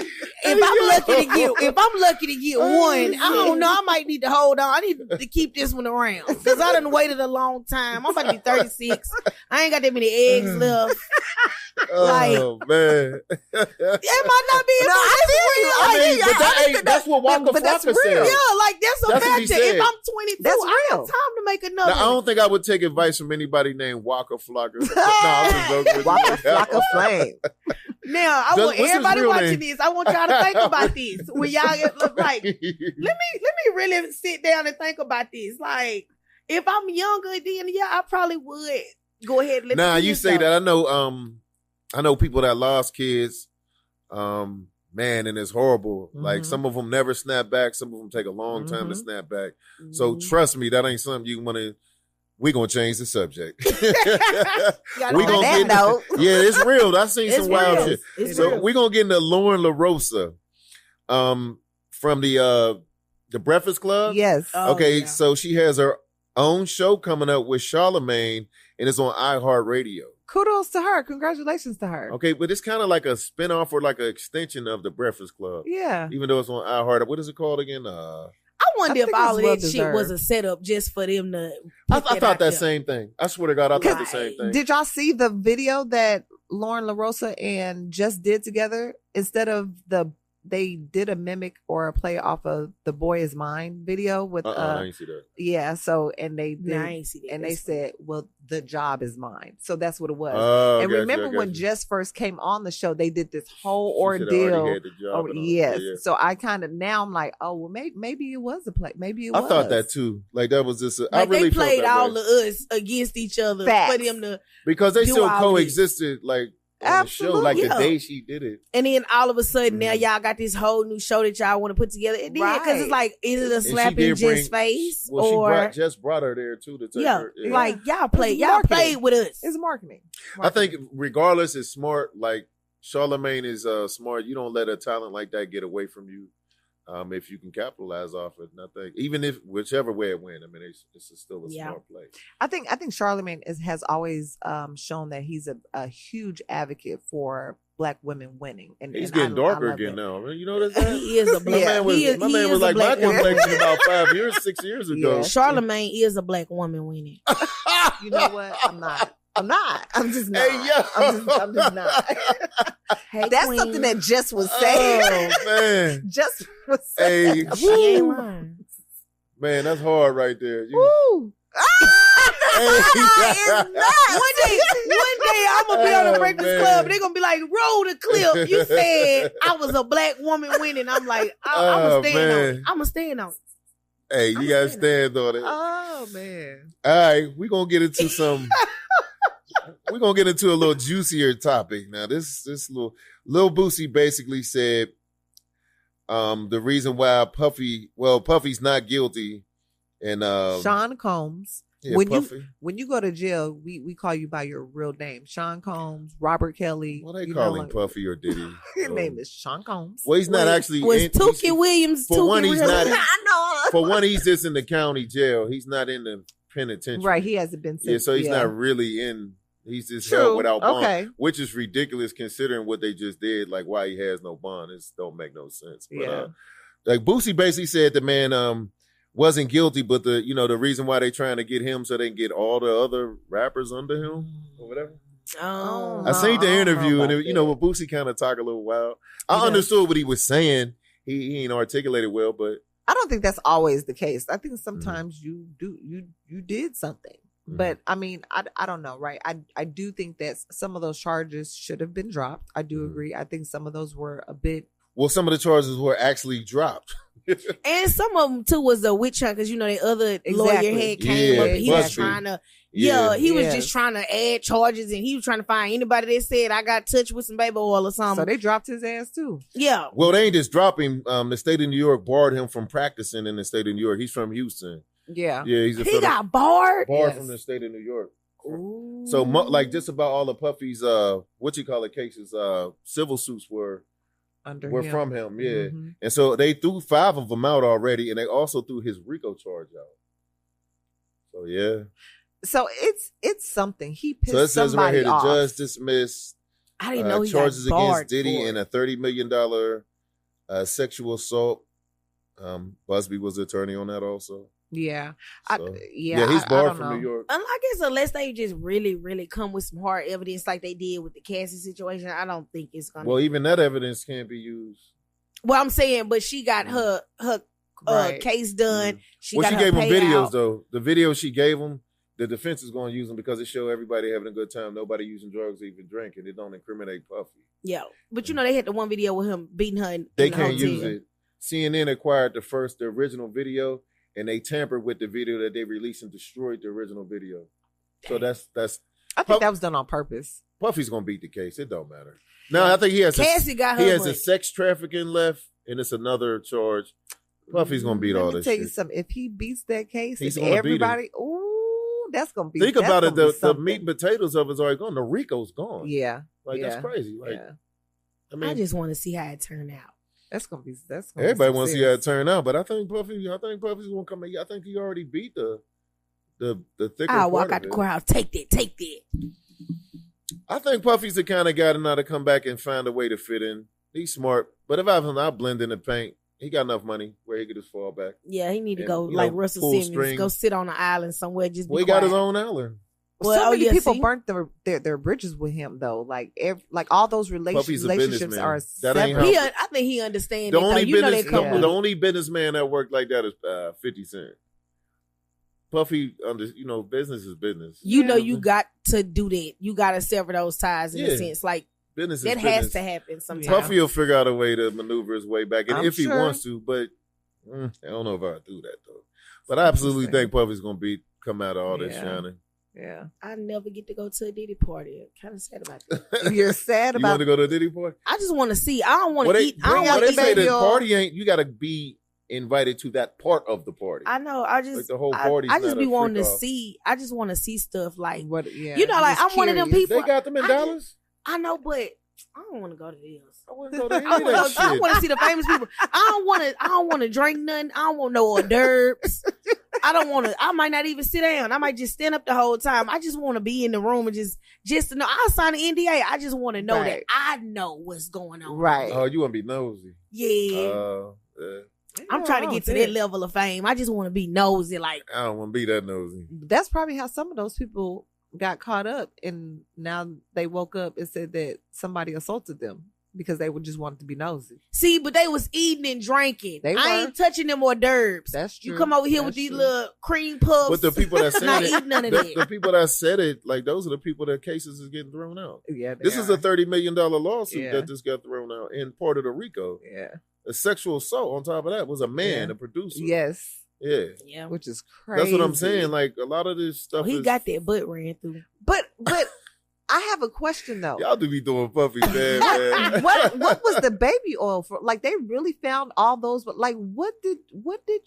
if I'm lucky to get one, I don't know. I might need to hold on. I need to keep this one around because I done waited a long time. I'm about to be 36. I ain't got that many eggs left. Oh man, it might not be. That's what Waka Flocka said. Yeah, like that's a That's what he factor. said. If I'm 22, That's I real. have time to make another. Now, I don't think I would take advice from anybody named Waka Flocka. Waka Flocka Flame. Now, I want everybody watching this. I want y'all to think about this. When y'all look like, let me really sit down and think about this. Like, if I'm younger, then yeah, I probably would go ahead and let. Nah, you say go. that. I know people that lost kids. Man, and it's horrible. Mm-hmm. Like some of them never snap back. Some of them take a long time to snap back. Mm-hmm. So trust me, that ain't something you want to. We're going to change the subject. we gonna get yeah, it's real. I seen some wild shit. So we're going to get into Lauren LaRosa from the Breakfast Club. Yes. Okay, so she has her own show coming up with Charlamagne, and it's on iHeartRadio. Kudos to her. Congratulations to her. Okay, but it's kind of like a spinoff or like an extension of the Breakfast Club. Yeah. Even though it's on iHeart. What is it called again? I wonder if all of that shit was a setup just for them to. I thought that same thing. I swear to God, I thought the same thing. Did y'all see the video that Lauren LaRosa and Just did together? Instead of the they did a mimic or a play off of the Boy Is Mine video with I ain't see that. yeah, so and they did, I ain't see that. and they said, well, the job is mine. So that's what it was. Oh, And gotcha, remember when gotcha. Jess first came on the show, they did this whole She said I already ordeal. had the job Oh and all that. yes. Yeah, yeah. So I kind of now I'm like, oh well, maybe it was a play. Maybe it I was. thought that too. Like that was just. I Like really they played felt that all way. of us against each other Facts. for them to, Because they do still all this. coexisted. Like on the show, like Absolutely. the day she did it. and then all of a sudden now Mhm. y'all got this whole new show that y'all want to put together. It did because Right. it's like, is it a she slap in did Jess' bring- face Well, or Jess brought her there too to take yeah, her. like y'all It's y'all marketing. played with us. It's marketing. I think regardless, it's smart. Like Charlemagne is smart. You don't let a talent like that get away from you. If you can capitalize off it, and I think even if whichever way it went, I mean, it's still a Yeah. smart play. I think Charlemagne has always shown that he's a huge advocate for Black women winning. And He's and getting I darker love again it. now. I mean, you notice that? He is a black. Yeah. My man was a like my black woman. complexion about 5 years, 6 years ago. Yeah. Charlemagne is a black woman winning. You know what? I'm not. I'm just not. Hey, yo. I'm just not. Hey, That's queen. something that Jess was saying. Oh man, Jess was saying. hey, She ain't woo. lying. Man, that's hard right there. You- Woo. It's not. One day I'm gonna be on Oh, the Breakfast man. Club. They're gonna be like, roll the clip. You said I was a black woman winning. I'm like, I'm Oh, gonna stand on man. it. I'm gonna stand on it. Hey, you I'm gotta saying stand on it. Oh man. All right, we're gonna get into some. We're gonna get into a little juicier topic now. This little Boosie basically said, the reason why Puffy's not guilty, and Sean Combs. yeah, when Puffy. you go to jail, we call you by your real name. Sean Combs, Robert Kelly. Well, they you call know, him Puffy or Diddy. His name is Sean Combs. Well, he's not Wait, actually. Was in- Tookie he's- Williams? for Tookie one, he's really? not- I know. For one, he's just in the county jail. He's not in the penitentiary. Right, he hasn't been. Yeah, so he's not really in. He's just True. held without bond, Okay. which is ridiculous considering what they just did. Like why he has no bond, it don't make no sense. But Yeah. like Boosie basically said, the man wasn't guilty, but the reason why they trying to get him so they can get all the other rappers under him or whatever. Oh, I seen the I don't know interview, and about it, when Boosie kind of talk a little wild. I He does. understood what he was saying. He ain't articulated well, but I don't think that's always the case. I think Mm-hmm. sometimes you did something. But I mean, I don't know, right? I do think that some of those charges should have been dropped. I do Mhm. agree. I think some of those were a bit. well, some of the charges were actually dropped. and some of them too was a witch hunt because the other lawyer Exactly. had came up Yeah, and he was Busby. trying to. Yeah. Yeah, he was Yes. just trying to add charges and he was trying to find anybody that said I got touched with some baby oil or So something. they dropped his ass too. Yeah. Well, they ain't just drop him. The state of New York barred him from practicing in the state of New York. He's from Houston. Yeah. Yeah, he's a He got barred. barred Yes. from the state of New York. Ooh. So, like, just about all of Puffy's cases, civil suits were Under were him. from him. Yeah, Mhm. and so they threw 5 of them out already, and they also threw his RICO charge out. So yeah, So it's something. He pissed so it says right somebody here the off. judge dismissed I didn't know he charges got barred against Diddy for and it. a $30 million sexual assault. Busby was the attorney on that also. Yeah. So, Yeah. he's I barred don't from know. New York. And I guess unless they just really, really come with some hard evidence like they did with the Cassie situation, I don't think it's gonna. Well, even that evidence can't be used. Well, I'm saying, but she got her Right. case done. She Well, got she her gave him payout. videos though. The video she gave him, the defense is going to use them because it show everybody having a good time, nobody using drugs, or even drinking. It don't incriminate Puffy. Yeah, but they had the one video with him beating her. They in the can't hotel. use it. CNN acquired the original video, and they tampered with the video that they released and destroyed the original video. So that's I think that was done on purpose. Puffy's going to beat the case. It don't matter. No, I think he has Cassie got her. he has a money. sex trafficking left, and it's another charge. Puffy's going to beat all Let me this tell you shit. something. If he beats that case, He's if gonna beat him. everybody, ooh, that's gonna be. Think that's about it. gonna be The something. meat and potatoes of it's already gone. The RICO's gone. Yeah, Like yeah, that's crazy. Like yeah. I mean, I just want to see how it turned out. That's gonna be. everybody wants to see how it success. turn out, but I think Puffy's gonna come. I think he already beat the thicker I'll part walk of out the it. courthouse. Take that. I think Puffy's the kind of guy to know how to come back and find a way to fit in. He's smart, but if I was him, I'd blend in the paint. He got enough money where he could just fall back. Yeah, he need to And, go you like know, Russell full Simmons. string. Go sit on an island somewhere. Just be Well, he got his quiet. own island. So many people see? burnt their bridges with him though. Like all those Puffy's a relationships businessman. are That ain't separate. how- I think he understands The it, though. only You know they business, come Yeah. with the it. only businessman that worked like that is 50 Cent. Puffy, business is business. You know you got to do that. You got to sever those ties in a Yeah. sense. Like, Business is that business. has to happen sometimes. Puffy will figure out a way to maneuver his way back, and I'm if he sure. wants to, but I don't know if I'd do that though. But I absolutely think Puffy's gonna come out of all this Yeah. shining. Yeah. I never get to go to a Diddy party. I'm kind of sad about that. You're sad You about want to go to a Diddy party? I just want to see. I don't want Well, to they, eat. I don't well, want they to say eat. the on- party ain't. You got to be invited to that part of the party. I know. I just Like the whole I party's just not be a wanting to freak-off. see. I just want to see stuff like what. Yeah. You know, like, just I'm one of them curious. people- They got them in I Dallas. I know, but I don't want to go to this. I wouldn't go to any I of that want to shit. see the famous people. I don't want to drink nothing. I don't want no hors d'oeuvres. I don't want to. I might not even sit down. I might just stand up the whole time. I just want to be in the room and just to know. I'll sign an NDA. I just want to know that Right. I know what's going on. Right. Oh, you want to be nosy? Yeah. I'm trying to get to that level of fame. I just want to be nosy. Like, I don't want to be that nosy. That's probably how some of those people got caught up, and now they woke up and said that somebody assaulted them because they would just want to be nosy. see, but they was eating and drinking. They I were. ain't touching them hors d'oeuvres. That's true. You come over here with That's these true. little cream puffs. But the people that not said eating none of it, the that. people that said it, like those are the people that cases is getting thrown out. Yeah, they This is are. a $30 million lawsuit Yeah. that just got thrown out in Puerto Rico. Yeah. A sexual assault on top of that was a man, Yeah. a producer. Yes. Yeah. Yeah. Which is crazy. That's what I'm saying. Like a lot of this Oh, stuff he is, got that butt ran through. But I have a question though. y'all do be doing Puffy bad, man. what was the baby oil for? Like they really found all those, but like what did you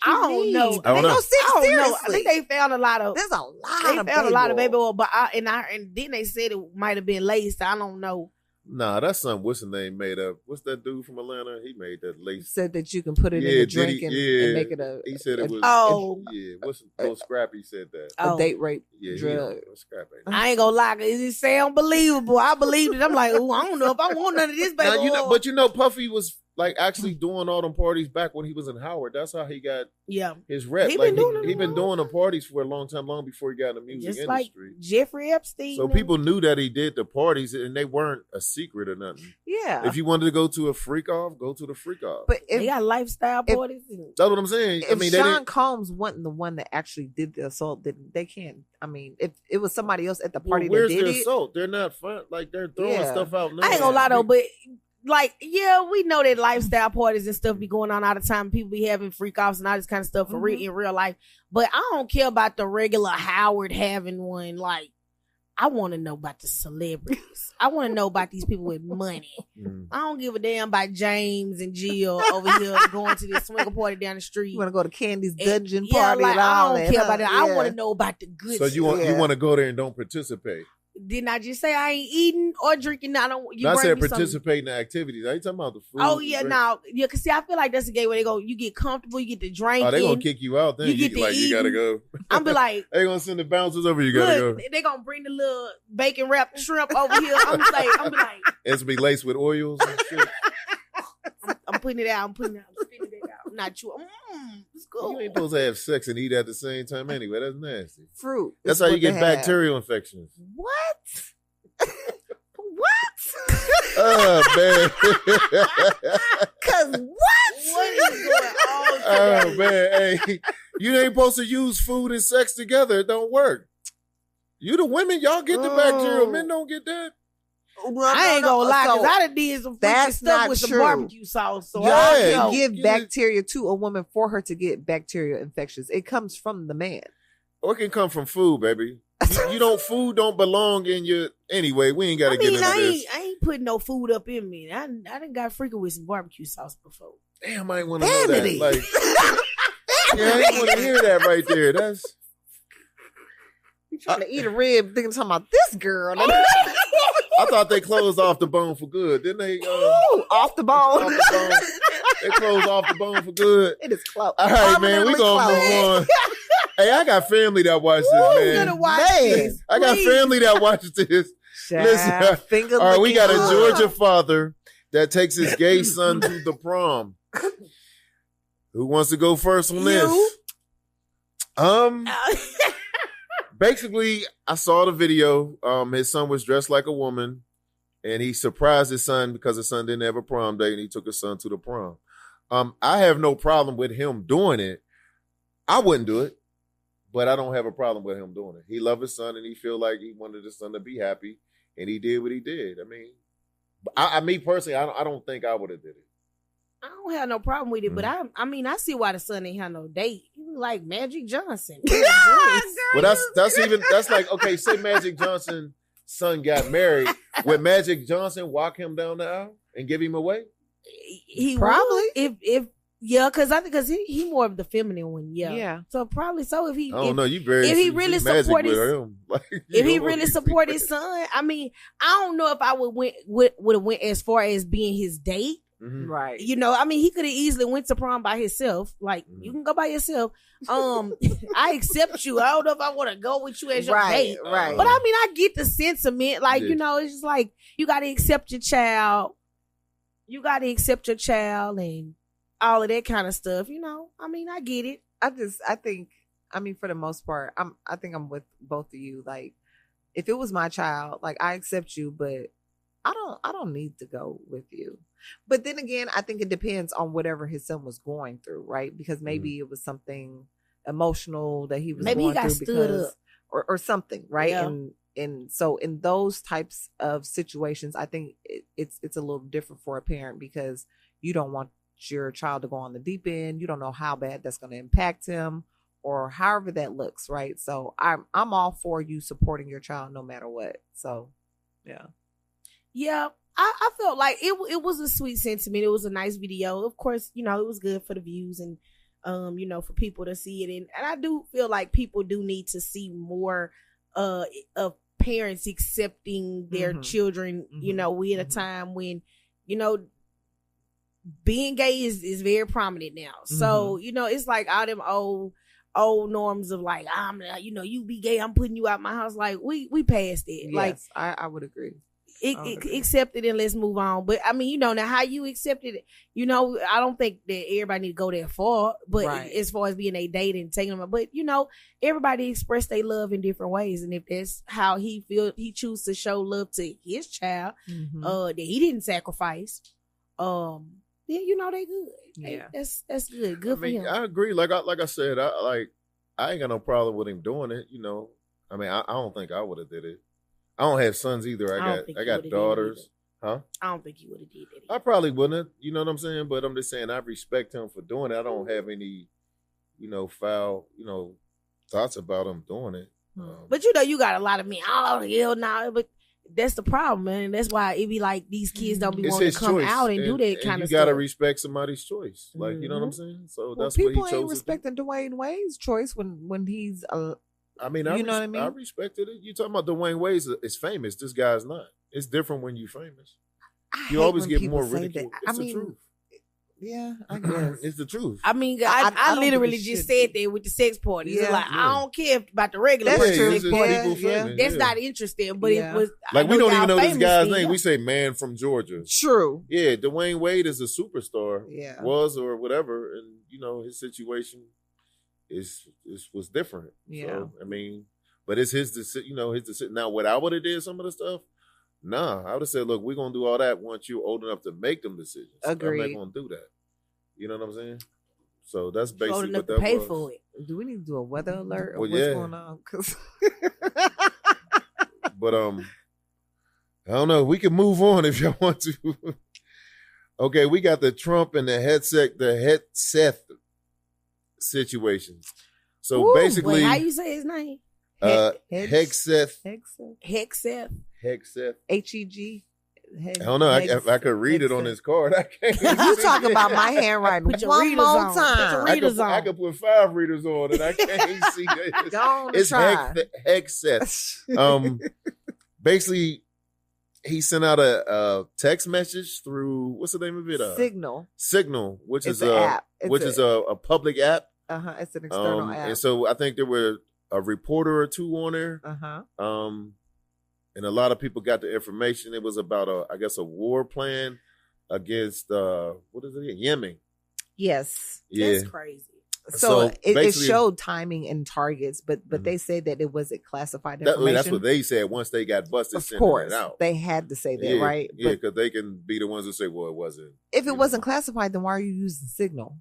I don't need? know. I don't know. I don't know. Seriously. I think they found a lot of. There's a lot They of found a lot of baby oil. oil, but and then they said it might have been laced. I don't know. Nah, that's something what's his name made up. What's that dude from Atlanta? He made that lace. Said that you can put it Yeah, in a did drink he? and Yeah. make it a He said it was Oh. yeah, what's Lil Scrappy said that. Oh. date rape Yeah, drug. Scrappy. I ain't gonna lie, 'cause it sound believable. I believed it. I'm like, oh, I don't know if I want none of this baby Now, oil. but Puffy was like actually doing all them parties back when he was in Howard. That's how he got yeah, his rep. He Like been doing it he a been long doing the time. parties for a long time, long before he got in the music just like industry. Jeffrey Epstein. So people knew that he did the parties, and they weren't a secret or nothing. Yeah. If you wanted to go to a freak off, go to the freak off. but they if, got lifestyle if- parties. And, That's what I'm saying. if I mean, they Sean didn't. Combs wasn't the one that actually did the assault, then they can't. I mean, if it was somebody else at the Well, party that where's did their it, assault? They're not fun. Like they're throwing Yeah. stuff out. I ain't gonna lie though, but like, yeah, we know that lifestyle parties and stuff be going on all the time. People be having freak offs and all this kind of stuff for real in real life. But I don't care about the regular Howard having one. Like, I want to know about the celebrities. I want to know about these people with money. I don't give a damn about James and Jill over here going to this swinger party down the street. you want to go to Candy's And- dungeon yeah, party like, and all I don't that. care huh? about that. I Yeah. want to know about the good So you want Yeah. you want to go there and don't participate? Didn't I just say I ain't eating or drinking? I don't. You Not bring saying me something- participate in the activities. I ain't talking about the food. Oh yeah, drink. no, yeah. Cause see, I feel like that's a gay where they go. You get comfortable, you get to drink. Oh, they gonna kick you out. Then You get to like you gotta eating. go. I'm be like, They gonna send the bouncers over. You gotta look, go. they gonna bring the little bacon wrapped shrimp over here. I'm be like, It's be laced with oils and shit. I'm putting it out. I'm putting it out. I'm spitting it out. I'm not you. It's cool. You ain't supposed to have sex and eat at the same time anyway. That's nasty. Fruit. That's is how you what get they have. bacterial infections. What? What? Oh man. Cause what? What is going on Oh today? man. Hey, you ain't supposed to use food and sex together. It don't work. You the women, y'all get the bacterial. Oh. Men don't get that. I ain't gonna lie, cause I done did some freaky that's stuff not with some true. barbecue sauce. So Y'all I Yeah, don't know. can give you- bacteria to a woman for her to get bacterial infections. It comes from the man. Or it can come from food, baby. You don't. Food don't belong in your. Anyway, we ain't got to get into this. I ain't putting no food up in me. I done got freaking with some barbecue sauce before. Damn, I ain't want to know that. Vanity. Like, yeah, I ain't want to hear that right there. That's. You trying to eat a rib, thinking talking about this girl. I thought they closed off the bone for good, didn't they? Ooh, off the Off bone. the bone. They closed off the bone for good. It is close. All right, man, we Permanently gonna move closed. on. Hey, I got family that watch Who's this, gonna man. watch Man. this? I got Please. family that watches this. Listen, Child, finger All right, we got a licking. Georgia father that takes his gay son to the prom. Who wants to go first on this? You? Basically, I saw the video. His son was dressed like a woman, and he surprised his son because his son didn't have a prom date, and he took his son to the prom. I have no problem with him doing it. I wouldn't do it, but I don't have a problem with him doing it. He loved his son, and he feel like he wanted his son to be happy, and he did what he did. I mean, me personally, I don't think I would have did it. I don't have no problem with it, but I mean, I see why the son ain't had no date. He was like Magic Johnson. Well, that's like, okay, say Magic Johnson's son got married. Would Magic Johnson walk him down the aisle and give him away? He Probably. would, if because I think he more of the feminine one, Yeah. So probably so if he I don't know. You very if he really magic support with his him. Like, if he really support his son, I mean, I don't know if I would have went as far as being his date. Mm-hmm. Right. You know, I mean, he could have easily went to prom by himself. Like, you can go by yourself. I accept you. I don't know if I want to go with you as your date. Right. But I mean, I get the sentiment. Like, Yeah. you know, it's just like you got to accept your child. You got to accept your child and all of that kind of stuff. You know, I mean, I get it. I think, for the most part, I think I'm with both of you. Like, if it was my child, like, I accept you, but I don't need to go with you. But then again, I think it depends on whatever his son was going through, right? Because maybe it was something emotional that he was Maybe going he got through stood because, up. or something, right? Yeah. And so in those types of situations, I think it's a little different for a parent because you don't want your child to go on the deep end. You don't know how bad that's going to impact him or however that looks, right? So I'm all for you supporting your child no matter what. So, yeah. Yeah, I felt like it was a sweet sentiment. It was a nice video. Of course, you know, it was good for the views and, you know, for people to see it. And I do feel like people do need to see more of parents accepting their children. You know, we at a time when, you know, being gay is very prominent now. So, you know, it's like all them old norms of like, you know, you be gay, I'm putting you out my house. Like we passed it. Yes, like I would agree. Accept it and let's move on. But I mean, you know, now how you accepted it, you know, I don't think that everybody need to go that far. But as far as being a date and taking them, but you know, everybody express their love in different ways, and if that's how he chooses to show love to his child, that he didn't sacrifice, then you know they good. Yeah, that's good. Good for him. I agree. Like I said, I ain't got no problem with him doing it. You know, I mean, I don't think I would have did it. I don't have sons either. I got daughters. Huh? I don't think you would have did that. I probably wouldn't. You know what I'm saying? But I'm just saying I respect him for doing it. I don't have any, you know, foul, you know, thoughts about him doing it. But you know, you got a lot of men. Oh hell no! But that's the problem, man. That's why it be like these kids don't be wanting to come out and do that kind of stuff. You gotta respect somebody's choice. Like you know what I'm saying? So that's what he chose. People ain't respecting Dwayne Wade's choice when he's. I mean, you know what I mean? I respected it. You talking about Dwayne Wade is famous. This guy's not. It's different when you're famous. You always get more ridicule. It's the truth. Yeah, I guess. It's the truth. I mean, I literally just said that with the sex parties. Yeah, it's like, I don't care about the regular That's sex true. party. Yeah. That's not interesting. But it was like we don't even know this guy's thing. name. We say man from Georgia. True. Yeah, Dwayne Wade is a superstar. Yeah. Was or whatever. And you know, his situation was different. Yeah. So, I mean, but it's his decision, you know, his decision. Now, what I would have did some of the stuff, nah, I would have said, look, we're going to do all that once you're old enough to make them decisions. Agreed. I'm not going to do that. You know what I'm saying? So that's basically old enough what that to pay was. for it. Do we need to do a weather alert or Well, what's yeah. going on? 'Cause But I don't know. We can move on if y'all want to. Okay, we got the Trump and the headset situation. So Ooh, basically, wait, how you say his name? Hegseth. Hexeth. HEG. I don't know. If I could read it on this card, I can't. You talking about my handwriting Put your one readers more on. Put time. your readers on. I could put 5 readers on and I can't see it. Go on It's try. Hegseth. Basically, he sent out a text message through, what's the name of it? Signal, which It's is an app. is a public app. It's an external app. And so I think there were a reporter or two on there. And a lot of people got the information. It was about a war plan against what is it? Yemen. Yes. Yeah. That's crazy. So it basically- showed timing and targets, but they said that it wasn't classified information. That's what they said once they got busted. Of sending course, it out. they had to say that, right? Yeah, But because they can be the ones who say, "Well, it wasn't." if it wasn't classified, then why are you using Signal?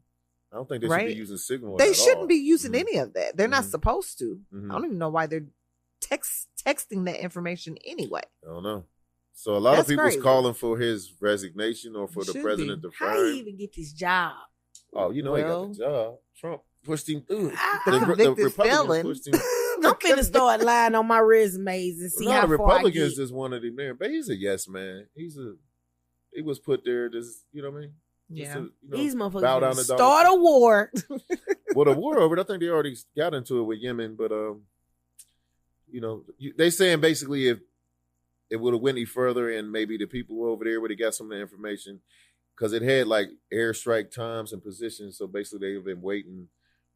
I don't think they should Right? be using Signal. They at shouldn't all. be using Mhm. any of that. They're not Mhm. supposed to. Mhm. I don't even know why they're texting that information anyway. I don't know. So a lot That's of people's crazy. calling for his resignation or for the Should president to How fire he him. even get this job? Oh, you know he Well- got the job. Trump pushed him through. The convicted felon. pushed him. I'm finna start lying on my resumes and see No, how the far I Republicans get. just wanted him there, but he's a yes man. He was put there. Just you know what I mean? Just Yeah. to, you know, These bow motherfuckers down finna to start a war. Well, the war over it, I think they already got into it with Yemen, but you know, they saying basically if it would have went any further and maybe the people over there would have got some of the information because it had like airstrike times and positions. So basically they've been waiting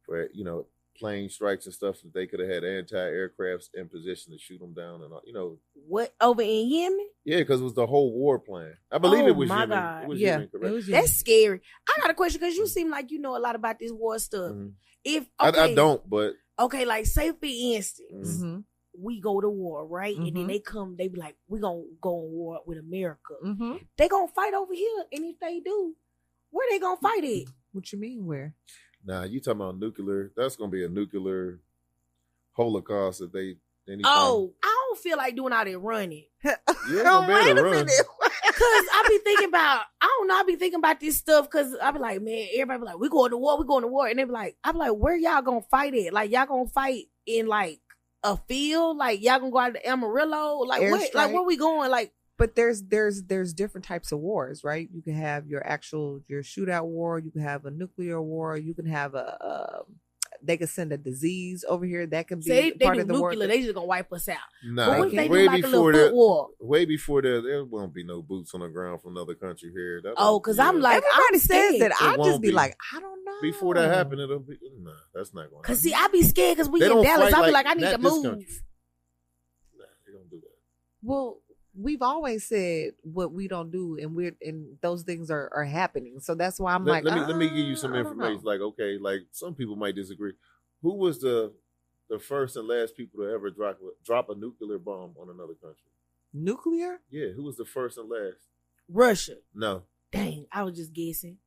for, you know, plane strikes and stuff that they could have had anti-aircrafts in position to shoot them down and all, you know. What, over in Yemen? Yeah, because it was the whole war plan. I believe Oh, it was my Yemen. God. It was Yeah, Yemen, correct? it was That's scary. I got a question because you seem like you know a lot about this war stuff. Mhm. If I okay, don't, but okay, like say for instance, Mm-hmm. we go to war, right? And then Mhm. they come, they be like, we gonna go on war with America. Mm-hmm. They gonna fight over here, and if they do, where they gonna fight at? What you mean? Where? nah, you talking about nuclear. That's going to be a nuclear holocaust if they anything. Oh, I don't feel like doing all that running. You ain't gonna be able to run. Cause I be thinking about, I don't know, I be thinking about this stuff cause I be like, man, everybody be like, we going to war. And they be like, I be like, where y'all gonna fight at? Like y'all gonna fight in like a field? Like y'all gonna go out to Amarillo? Like what? Airstrike. Like where we going? Like, But there's different types of wars, right? You can have your shootout war. You can have a nuclear war. You can have they could send a disease over here that can be say they part do of the war. nuclear, they just gonna wipe us out. Nah, But what if they way do like a little before foot that, war? way before that, there won't be no boots on the ground from another country here. That Oh, won't- cause yeah. I'm like, Everybody I'm says scared. that. I won't just be be. like, I don't know. Before that happened, it'll be nah. That's not going to Cause happen. see, I be scared cause we They in don't Dallas. fight I be like like, I need that to this move. country. Nah, they don't do that. Well, we've always said what we don't do, and those things are happening. So that's why I'm like, Let me give you some I don't know. information. Like, okay, like some people might disagree. Who was the first and last people to ever drop a nuclear bomb on another country? Nuclear? Yeah, who was the first and last? Russia. No, Dang, I was just guessing.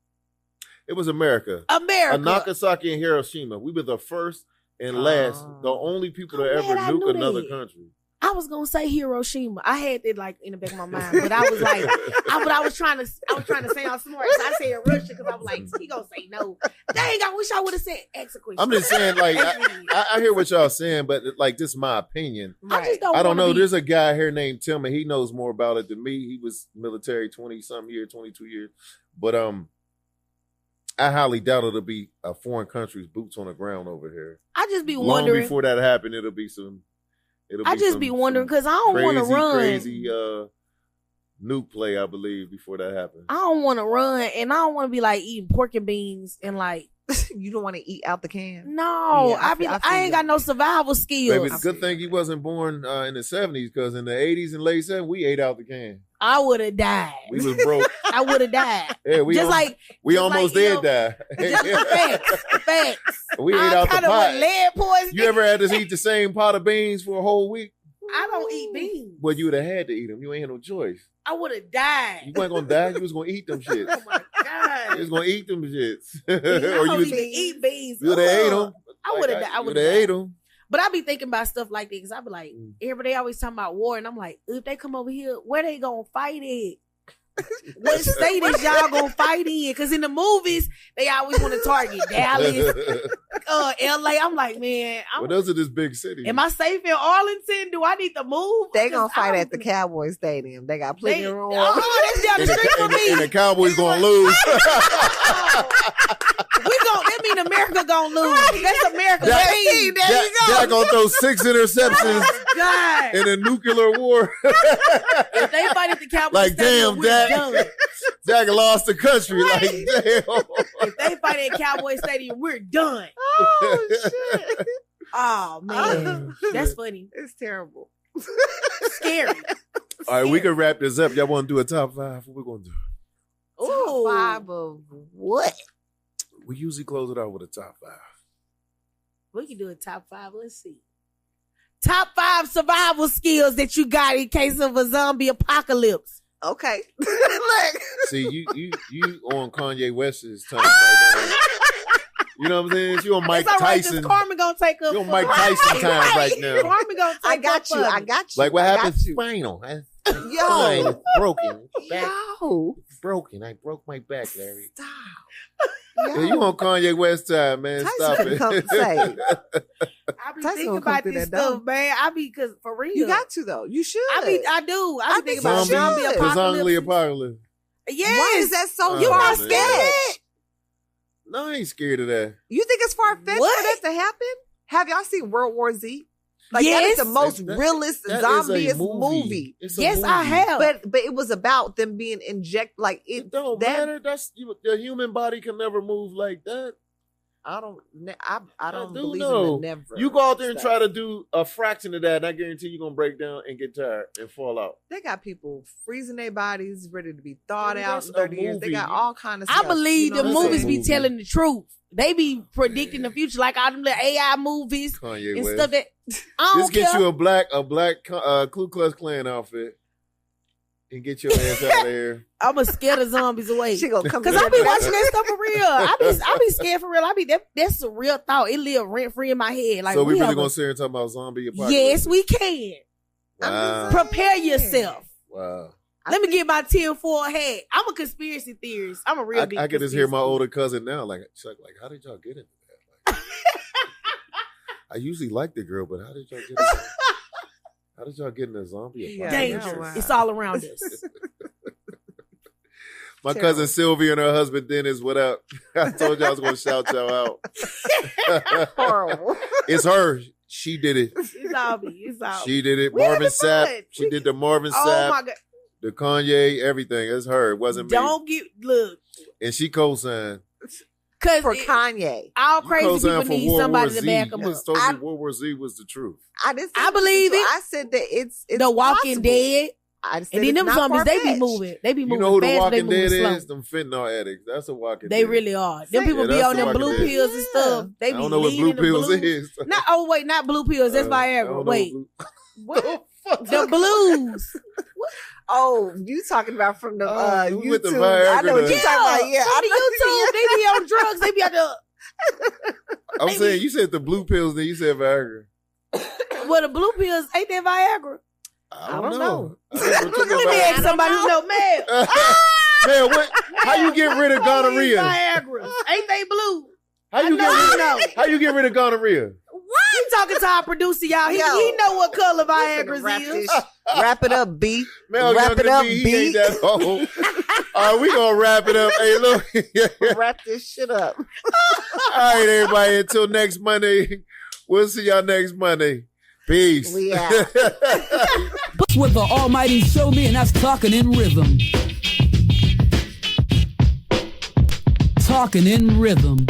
it was America. America. Nagasaki and Hiroshima. We were the first and last, Oh. the only people I'm to ever glad I nuke knew another that. country. I was gonna say Hiroshima. I had it like in the back of my mind, but I was like, I was trying to sound smart. So I said Russia because I was like, he gonna say no. Dang, I wish I would have said X a question. I'm just saying, like, Ask me. I hear what y'all saying, but like, this is my opinion. I just don't. I don't wanna know. be- There's a guy here named Tillman. He knows more about it than me. He was military 20-something years, 22 years. But I highly doubt it'll be a foreign country's boots on the ground over here. I just be Long wondering. before that happened, it'll be some. I just be wondering because I don't want to run. Crazy nuke play, I believe, before that happened. I don't want to run, and I don't want to be like eating pork and beans and like You don't want to eat out the can. no. Yeah, I ain't got no survival skills. Maybe it's a good thing he wasn't born in the 70s, because in the 80s and late 70s, we ate out the can. I would have died. We was broke. I would have died. Yeah, we Just like almost like, did just die. for facts. Facts. We ate I out the kinda pot. with lead poisoning. You ever had to eat the same pot of beans for a whole week? I don't eat beans. Well, you would have had to eat them. You ain't had no choice. I would have died. You weren't gonna die. You was gonna eat them shits. Oh my god. You was gonna eat them shits. I or don't you even eat beans. would have ate Ugh. them. I would have. I would have have ate them. But I be thinking about stuff like this because I be like, everybody always talking about war, and I'm like, if they come over here, where they gonna fight at? What state is y'all gonna fight in? Because in the movies, they always want to target Dallas, LA. I'm like, man, Well, those are just big cities. am I safe in Arlington? Do I need to move? They gonna 'Cause I fight don't at the think- Cowboy Stadium. They got plenty They, of room. that's down the street from me. and the Cowboys gonna lose. That mean America gonna lose. That's America's That- team. There you go. Jack gonna throw 6 interceptions God. in a nuclear war. If they fight at the Cowboys Like, Stadium, damn, we're Dak. done. Jack lost the country. Right. Like, damn. If they fight at Cowboy Stadium, we're done. Oh shit! Oh man, that's funny. It's terrible. Scary. All right, we can wrap this up. Y'all want to do a top 5? What we gonna do? Top 5 of what? We usually close it out with a top 5. We can do a top 5. Let's see. Top 5 survival skills that you got in case of a zombie apocalypse. Okay. Like, See, you on Kanye West's time right now. You know what I'm saying? You on Mike It's all right, 'cause Tyson. Carmen gonna take up. You on for- Mike Tyson time right now. Carmen gonna take I got up you. for I me. got you. Like what I got happened? you. Spinal. Yo. It's broken. Back Yo. broken. I broke my back, Larry. Stop. Yeah, you on Kanye West time, man. Tyson Stop couldn't it. come say. I be Tyson thinking gonna come about through this that stuff, door. man. I be because for real. You got to though. You should. I do. I be think thinking about you zombie should. The apocalypse. zombie apocalypse. Yes. Why is that so You far not scared? fetched? No, I ain't scared of that. You think it's far fetched for What? that to happen? Have y'all seen World War Z? Like that Yes. is the most That- realist that is a zombiest movie. It's a Yes, I movie. have. But it was about them being injected. Like It don't that- matter. The human body can never move like that. I don't do believe know. in the never. You go out there and stuff. try to do a fraction of that, and I guarantee you're gonna break down and get tired and fall out. They got people freezing their bodies, ready to be thawed Baby, out that's in a 30 years. They got movie. all kind of I stuff. believe you know the what I'm movies saying? be Movie. telling the truth. They be predicting the future, like all them little AI movies Kanye and West. stuff that I don't Just get care. you a black Ku Klux Klan outfit and get your ass out of here. I'ma scare the zombies away. She gonna come Cause in I be there. watching that stuff for real. I be scared for real. That's a real thought. It live rent free in my head. Like So we really have gonna a- sit here and talk about zombie apocalypse? Yes, we can. Wow. Prepare yourself. Wow. Let me get my tinfoil hat. I'm a conspiracy theorist. I'm a real big I can just hear my conspiracy older cousin now, like, Chuck, like, how did y'all get into that? Like, I usually like the girl, but how did y'all get into that? How did y'all get in a zombie Yeah, apocalypse? Danger. wow. It's all around us. My Terrible. cousin Sylvia and her husband Dennis, what up? I told y'all I was gonna shout y'all out. Horrible. It's her. She did it. It's all me. It's all She did it. We Marvin having Sapp. fun. She We did the Marvin Oh Sapp, my God. the Kanye, everything. It's her. It wasn't me. Don't get, look. And she co-signed. Cause For it- Kanye. all You crazy co-signed people for need World somebody War to Z. back them You up. just told I- me World War Z was the truth. I didn't say I believe it. I said that it's The Walking possible. Dead. I said And then it's them not zombies, they be far-fetched. moving. They be You moving know who the fast, Walking they Dead moving slow. is? Them fentanyl addicts. That's a Walking They Dead. really are. Them Yeah, people be that's on the them Walking blue Dead. pills and stuff. They I be don't know what leaning blue the pills blues. is. Not wait, not blue pills. That's I Viagra. don't know Wait, What? the blues. Oh, you talking about from the Oh, you YouTube? with the Viagra I know what now. you're talking about. Yeah, from the YouTube. They be on drugs. They be on the. I'm saying you said the blue pills, then you said Viagra. Well, the blue pills ain't that Viagra? I don't don't know. know. I don't know what Let me you're ask talking somebody who know, man. about. Man, what? How you get rid of gonorrhea? Viagra. Ain't they blue? How you I know. get rid? How you get rid of gonorrhea? We talking to our producer, y'all. He Yo. know what color Wrap Viagra is. Wrap it up, B. Mel Wrap younger it up, than me, B. he ain't that old. All right, we gonna wrap it up. Hey, look. Wrap this shit up. All right, everybody. Until next Monday. We'll see y'all next Monday. Peace. We out. With the almighty showman, that's talking in rhythm. Talking in rhythm.